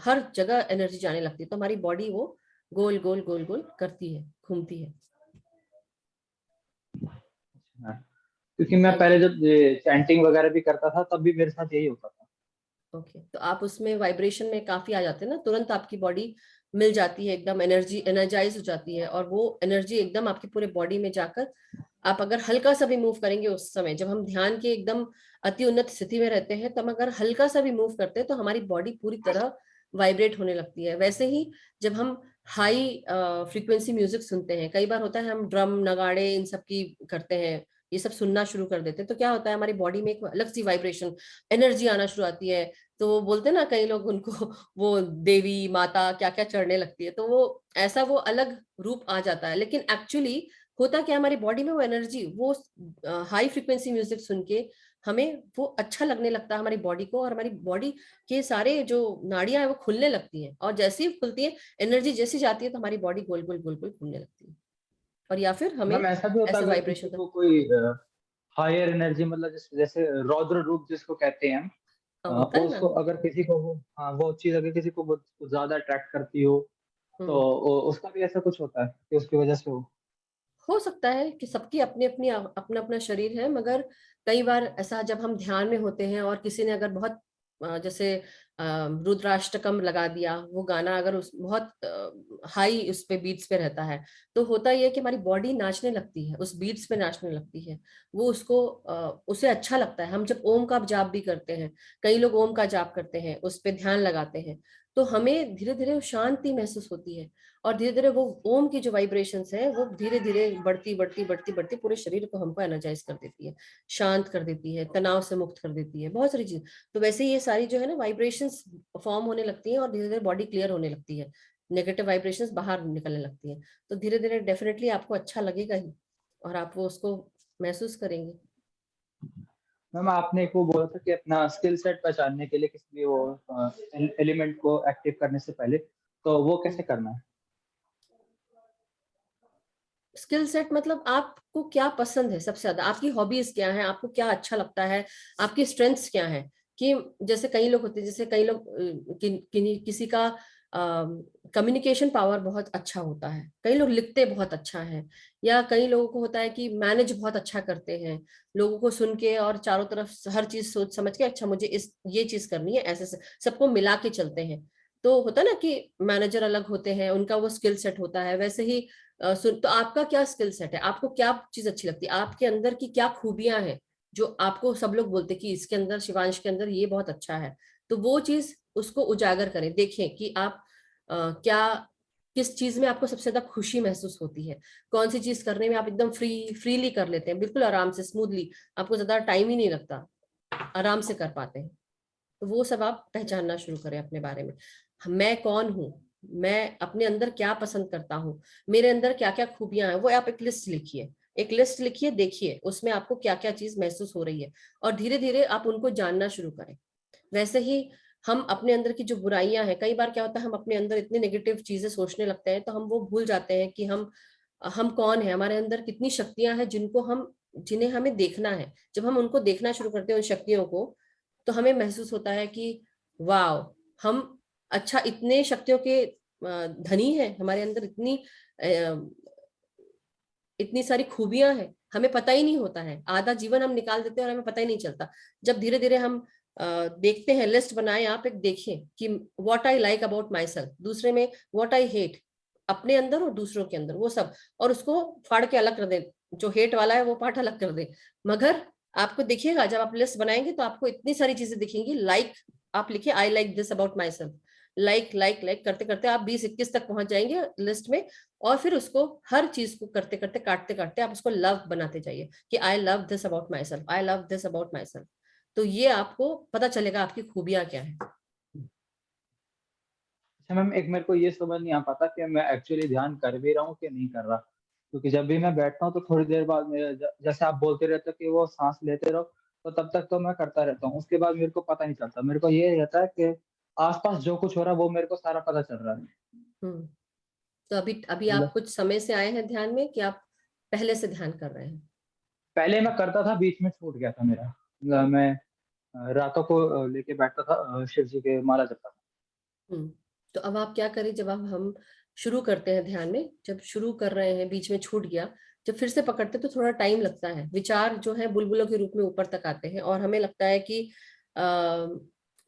हर जगह एनर्जी जाने लगती है, तो हमारी बॉडी वो गोल गोल करती है, घूमती है। हाँ, क्योंकि मैं थैंक पहले यू। जब चैंटिंग वगैरह भी करता था तब भी मेरे साथ यही होता था। ओके, तो आप उसमें वाइब्रेशन में काफी आ जाते हैं ना, तुरंत आपकी बॉडी मिल जाती है, एकदम एनर्जी एनर्जाइज हो जाती है, और वो एनर्जी एकदम आपकी पूरे बॉडी में जाकर, आप अगर हल्का सा भी मूव करेंगे उस समय, जब हम ध्यान के एकदम अति उन्नत स्थिति में रहते हैं, तब अगर हल्का सा भी मूव करते हैं तो हमारी बॉडी पूरी तरह वाइब्रेट होने लगती है। वैसे ही जब हम हाई फ्रीक्वेंसी म्यूजिक सुनते हैं, कई बार होता है हम ड्रम नगाड़े इन सब की करते हैं, ये सब सुनना शुरू कर देते हैं, तो क्या होता है हमारी बॉडी में एक अलग सी वाइब्रेशन, एनर्जी आना शुरू आती है, तो वो बोलते ना कई लोग उनको वो देवी माता क्या क्या चढ़ने लगती है, तो वो ऐसा वो अलग रूप आ जाता है। लेकिन एक्चुअली होता क्या, हमारी बॉडी में वो एनर्जी, वो हाई फ्रिक्वेंसी म्यूजिक सुन के हमें वो अच्छा लगने लगता है हमारी बॉडी को, और हमारी बॉडी के सारे जो नाड़ियां हैं वो खुलने लगती हैं, और जैसे ही खुलती है एनर्जी जैसी जाती है तो हमारी बॉडी गोल गोल गोल गोल घूमने लगती है, और या फिर हमें मैम ऐसा भी होता है ऐसे अगर वाइब्रेशन किसी होता को कोई हायर एनर्जी, मतलब जैसे जैसे रौद्र रूप जिसको कहते हैं हम, होता है ना। उसको अगर किसी को वो, हाँ, वो चीज अगर किसी को बहुत ज्यादा अट्रैक्ट करती हो, तो हम्म, उसका भी ऐसा कुछ होता है कि उसकी वजह से हो सकता है कि सबकी अपनी अपनी अपना अपना शरीर है, मगर कई बार ऐसा जब हम ध्यान में होते हैं और किसी ने अगर बहुत जैसे रुद्राष्टकम लगा दिया, वो गाना अगर उस बहुत हाई उस पे बीट्स पे रहता है, तो होता ये है कि हमारी बॉडी नाचने लगती है, उस बीट्स पे नाचने लगती है, वो उसको उसे अच्छा लगता है। हम जब ओम का जाप भी करते हैं, कई लोग ओम का जाप करते हैं, उस पे ध्यान लगाते हैं, तो हमें धीरे धीरे शांति महसूस होती है, और धीरे धीरे वो ओम की जो वाइब्रेशंस है वो धीरे धीरे बढ़ती बढ़ती बढ़ती बढ़ती पूरे शरीर को हमको एनर्जाइज कर देती है, शांत कर देती है, तनाव से मुक्त कर देती है, बहुत सारी चीज। तो वैसे ये सारी जो है ना वाइब्रेशंस फॉर्म होने लगती हैं, और धीरे धीरे बॉडी क्लियर होने लगती है, नेगेटिव वाइब्रेशंस बाहर निकलने लगती है। तो धीरे धीरे डेफिनेटली आपको अच्छा लगेगा ही, और आप वो उसको महसूस करेंगे। मैम आपने एक वो बोला था कि अपना स्किल सेट पहचानने के लिए किसी भी वो एलिमेंट को एक्टिव करने से पहले, तो वो कैसे करना है? स्किल सेट मतलब आपको क्या पसंद है सबसे ज्यादा, आपकी हॉबीज क्या है, आपको क्या अच्छा लगता है, आपकी स्ट्रेंथ्स क्या है। कि जैसे कई लोग होते हैं, जैसे कई लोग किसी का कम्युनिकेशन पावर बहुत अच्छा होता है, कई लोग लिखते बहुत अच्छा है, या कई लोगों को होता है कि मैनेज बहुत अच्छा करते हैं, लोगों को सुन के और चारों तरफ हर चीज सोच समझ के, अच्छा मुझे इस ये चीज करनी है, ऐसे सबको मिला के चलते हैं। तो होता है ना कि मैनेजर अलग होते हैं, उनका वो स्किल सेट होता है, वैसे ही तो आपका क्या स्किल सेट है, आपको क्या चीज अच्छी लगती है, आपके अंदर की क्या खूबियां हैं जो आपको सब लोग बोलते हैं कि इसके अंदर, शिवांश के अंदर ये बहुत अच्छा है। तो वो चीज उसको उजागर करें, देखें कि आप क्या, किस चीज में आपको सबसे ज्यादा खुशी महसूस होती है, कौन सी चीज करने में आप एकदम फ्रीली कर लेते हैं, बिल्कुल आराम से स्मूथली, आपको ज्यादा टाइम ही नहीं लगता, आराम से कर पाते हैं। तो वो सब आप पहचानना शुरू करें अपने बारे में। मैं कौन हूँ, मैं अपने अंदर क्या पसंद करता हूँ, मेरे अंदर क्या क्या खूबियां हैं, वो आप एक लिस्ट लिखिए, एक लिस्ट लिखिए, देखिए उसमें आपको क्या क्या चीज महसूस हो रही है, और धीरे धीरे आप उनको जानना शुरू करें। वैसे ही हम अपने अंदर की जो बुराइयां हैं, कई बार क्या होता है हम अपने अंदर इतनी नेगेटिव चीजें सोचने लगते हैं, तो हम वो भूल जाते हैं कि हम कौन है, हमारे अंदर कितनी शक्तियां हैं जिन्हें हमें देखना है। जब हम उनको देखना शुरू करते हैं उन शक्तियों को, तो हमें महसूस होता है कि वाह, हम अच्छा इतने शक्तियों के धनी हैं, हमारे अंदर इतनी सारी खूबियां हैं, हमें पता ही नहीं होता है, आधा जीवन हम निकाल देते हैं और हमें पता ही नहीं चलता। जब धीरे धीरे हम देखते हैं, लिस्ट बनाए, आप एक देखें कि what I like about my self, दूसरे में व्हाट आई हेट, अपने अंदर और दूसरों के अंदर वो सब, और उसको फाड़ के अलग कर दे, जो हेट वाला है वो पार्ट अलग कर दे। मगर आपको देखिएगा जब आप लिस्ट बनाएंगे तो आपको इतनी सारी चीजें दिखेंगी। लाइक आप लिखिए, I like this about my self, like like like करते करते आप 20-21 तक पहुंच जाएंगे लिस्ट में, और फिर उसको हर चीज को करते करते काटते काटते आप उसको लव बनाते जाइए कि I love this about my self, I love this about my self. तो ये आपको पता चलेगा आपकी खूबियां क्या है। अच्छा मैम, एक मेरे को ये समझ नहीं आ पाता कि मैं एक्चुअली ध्यान कर भी रहा हूँ कि नहीं कर रहा, क्योंकि जब भी मैं बैठता हूँ तो थोड़ी देर बाद मेरे जैसे आप बोलते रहते हो कि वो सांस लेते रहो, तो तब तक तो मैं करता रहता हूँ, उसके बाद मेरे को पता नहीं चलता, मेरे को ये रहता है कि आसपास जो कुछ हो रहा है वो मेरे को सारा पता चल रहा है। हम्म। तो अभी अभी आप मतलब कुछ समय से आए हैं ध्यान में, कि आप पहले से ध्यान कर रहे हैं? पहले मैं करता था, बीच में छूट गया था मेरा, मैं रातों को लेके बैठता था, शिव जी के माला जपता था। हम्म। तो अब आप क्या करें, जब अब हम शुरू करते हैं ध्यान में, जब शुरू कर रहे हैं बीच में छूट गया, जब फिर से पकड़ते तो थोड़ा टाइम लगता है, विचार जो है बुलबुलों के रूप में ऊपर तक आते हैं, और हमें लगता है कि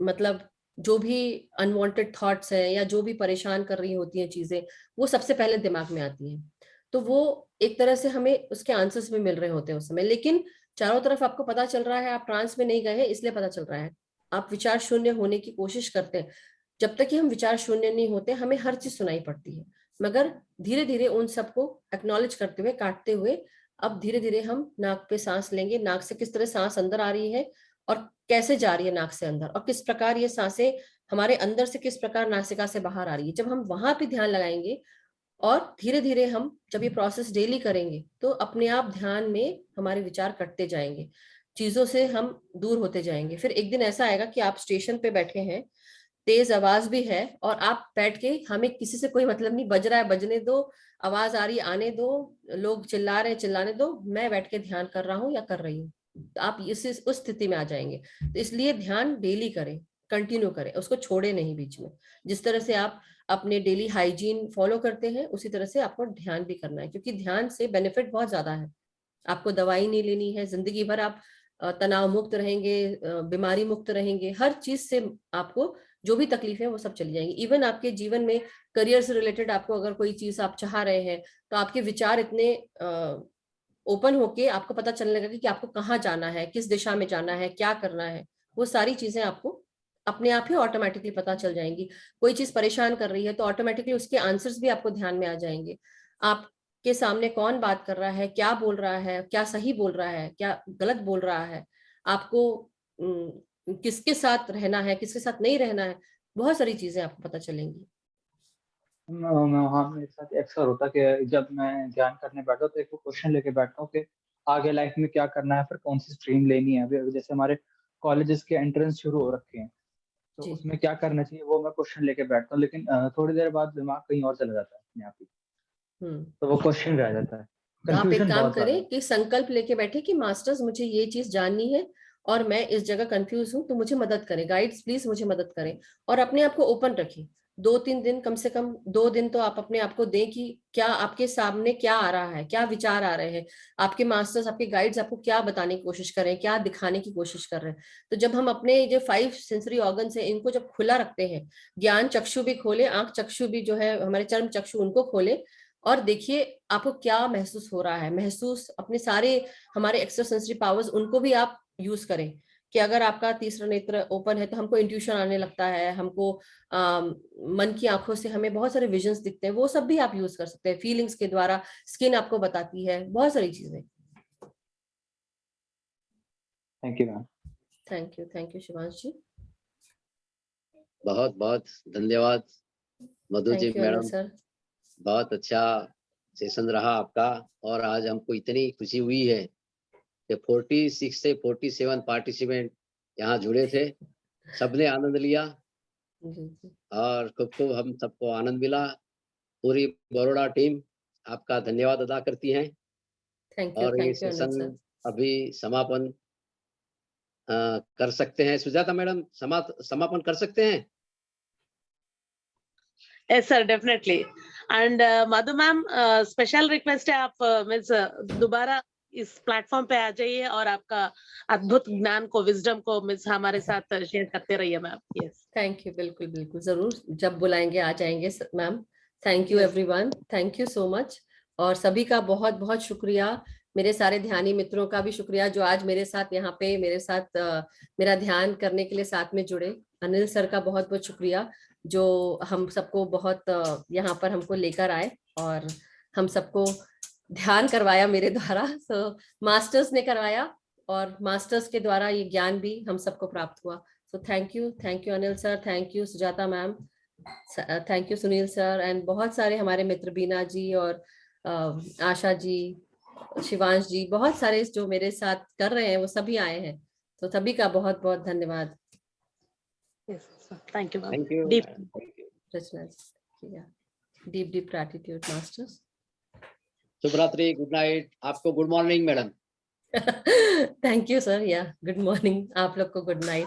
मतलब जो भी अनवांटेड थॉट्स हैं या जो भी परेशान कर रही होती हैं चीजें, वो सबसे पहले दिमाग में आती हैं। तो वो एक तरह से हमें उसके आंसर्स भी मिल रहे होते हैं उस समय, लेकिन चारों तरफ आपको पता चल रहा है, आप ट्रांस में नहीं गए हैं इसलिए पता चल रहा है, आप विचार शून्य होने की कोशिश करते हैं। जब तक कि हम विचार शून्य नहीं होते, हमें हर चीज सुनाई पड़ती है, मगर धीरे धीरे उन सबको एक्नॉलेज करते हुए, काटते हुए, अब धीरे धीरे हम नाक पे सांस लेंगे, नाक से किस तरह सांस अंदर आ रही है और कैसे जा रही है नाक से अंदर, और किस प्रकार ये सांसें हमारे अंदर से किस प्रकार नासिका से बाहर आ रही है। जब हम वहां पे ध्यान लगाएंगे और धीरे धीरे हम जब ये प्रोसेस डेली करेंगे तो अपने आप ध्यान में हमारे विचार कटते जाएंगे, चीजों से हम दूर होते जाएंगे। फिर एक दिन ऐसा आएगा कि आप स्टेशन पे बैठे हैं, तेज आवाज भी है, और आप बैठ के, हमें किसी से कोई मतलब नहीं, बज रहा है बजने दो, आवाज आ रही आने दो, लोग चिल्ला रहे हैं चिल्लाने दो, मैं बैठ के ध्यान कर रहा हूँ या कर रही हूँ। तो आप उस स्थिति में आ जाएंगे। तो इसलिए ध्यान डेली करें, कंटिन्यू करें, उसको छोड़े नहीं बीच में। जिस तरह से आप अपने डेली हाइजीन फॉलो करते हैं उसी तरह से आपको ध्यान भी करना है, क्योंकि ध्यान से बेनिफिट बहुत ज्यादा है। आपको दवाई नहीं लेनी है, जिंदगी भर आप तनाव मुक्त रहेंगे, बीमारी मुक्त रहेंगे, हर चीज से आपको जो भी तकलीफें वो सब चली जाएंगी। इवन आपके जीवन में करियर से रिलेटेड आपको अगर कोई चीज आप चाह रहे हैं तो आपके विचार इतने ओपन होके आपको पता चलने लगेगा कि आपको कहाँ जाना है, किस दिशा में जाना है, क्या करना है। वो सारी चीजें आपको अपने आप ही ऑटोमेटिकली पता चल जाएंगी। कोई चीज परेशान कर रही है तो ऑटोमेटिकली उसके आंसर्स भी आपको ध्यान में आ जाएंगे। आपके सामने कौन बात कर रहा है, क्या बोल रहा है, क्या सही बोल रहा है, क्या गलत बोल रहा है, आपको किसके साथ रहना है, किसके साथ नहीं रहना है, बहुत सारी चीजें आपको पता चलेंगी। हाँ, मेरे साथ अक्सर होता कि जब मैं ध्यान करने बैठता हूँ तो एक क्वेश्चन लेके बैठता हूँ कि आगे लाइफ में क्या करना है, फिर कौन सी स्ट्रीम लेनी है। अभी जैसे हमारे कॉलेजेस के एंट्रेंस शुरू हो रखे हैं तो जी। उसमें क्या करना चाहिए वो मैं क्वेश्चन लेके बैठता हूँ, लेकिन थोड़ी देर बाद दिमाग कहीं और चला जाता है अपने आप ही, तो वो क्वेश्चन रह जाता है। तो आप एक कंफ्यूजन काम बहुत ज्यादा करें है। कि संकल्प लेके बैठे कि मास्टर्स मुझे ये चीज जाननी है और मैं इस जगह कंफ्यूज हूँ, तो मुझे मदद करें, गाइड्स प्लीज मुझे मदद करें। और अपने आप को ओपन रखें। 2-3 दिन, कम से कम 2 दिन तो आप अपने आप को दें कि क्या आपके सामने क्या आ रहा है, क्या विचार आ रहे हैं, आपके मास्टर्स, आपके गाइड्स आपको क्या बताने की कोशिश कर रहे हैं, क्या दिखाने की कोशिश कर रहे हैं। तो जब हम अपने जो 5 सेंसरी ऑर्गन्स है इनको जब खुला रखते हैं, ज्ञान चक्षु भी खोले, आंख चक्षु भी जो है हमारे चर्म चक्षु उनको खोले, और देखिए आपको क्या महसूस हो रहा है। महसूस अपने सारे हमारे एक्स्ट्रा सेंसरी पावर्स उनको भी आप यूज करें। कि अगर आपका तीसरा नेत्र ओपन है तो हमको इंट्यूशन आने लगता है, हमको मन की आंखों से हमें बहुत सारे विजन्स दिखते हैं, वो सब भी आप यूज कर सकते हैं। फीलिंग्स के द्वारा स्किन आपको बताती है बहुत सारी चीजें। Thank you ma'am. Thank you Shivansh ji. बहुत बहुत धन्यवाद Madhu ji thank you Anil madam, sir. बहुत अच्छा सेशन रहा आपका। और आज हमको इतनी खुशी हुई है कि 46 से 47 पार्टिसिपेंट यहाँ जुड़े थे, सबने आनंद लिया जी जी। और खूब हम सबको आनंद मिला। पूरी बड़ौदा टीम आपका धन्यवाद अदा करती है। थैंक और ये यू अनिल सेशन सर। अभी समापन कर सकते हैं। सुजाता मैडम समापन कर सकते हैं? Yes sir, definitely. And Madhu ma'am, special request है, आप मीन्स दोबारा इस प्लेटफॉर्म पे आ जाइए और आपका अद्भुत ज्ञान को, विजडम को मीन्स हमारे साथ शेयर करते रहिए मैम। यस थैंक यू, बिल्कुल बिल्कुल, जरूर, जब बुलाएंगे आ जाएंगे ma'am. Thank you everyone, thank you so much. और सभी का बहुत बहुत शुक्रिया, मेरे सारे ध्यानी मित्रों का भी शुक्रिया जो आज मेरे साथ यहाँ पे मेरे साथ मेरा ध्यान करने के लिए साथ में जुड़े। अनिल सर का बहुत बहुत शुक्रिया जो हम सबको बहुत यहाँ पर हमको लेकर आए और हम सबको ध्यान करवाया मेरे द्वारा। सो मास्टर्स ने करवाया और मास्टर्स के द्वारा ये ज्ञान भी हम सबको प्राप्त हुआ। So thank you Anil sir, thank you Sujata ma'am, thank you Sunil sir, and बहुत सारे हमारे मित्र बीना जी और आशा जी, शिवांश जी, बहुत सारे जो मेरे साथ कर रहे हैं वो सभी आए हैं। तो सभी का बहुत बहुत धन्यवाद। Thank you ma'am. Thank you. Deep deep gratitude masters. शुभ रात्रि, गुड नाइट। आपको good morning madam. Thank you sir, या गुड मॉर्निंग, आप लोग को गुड नाइट।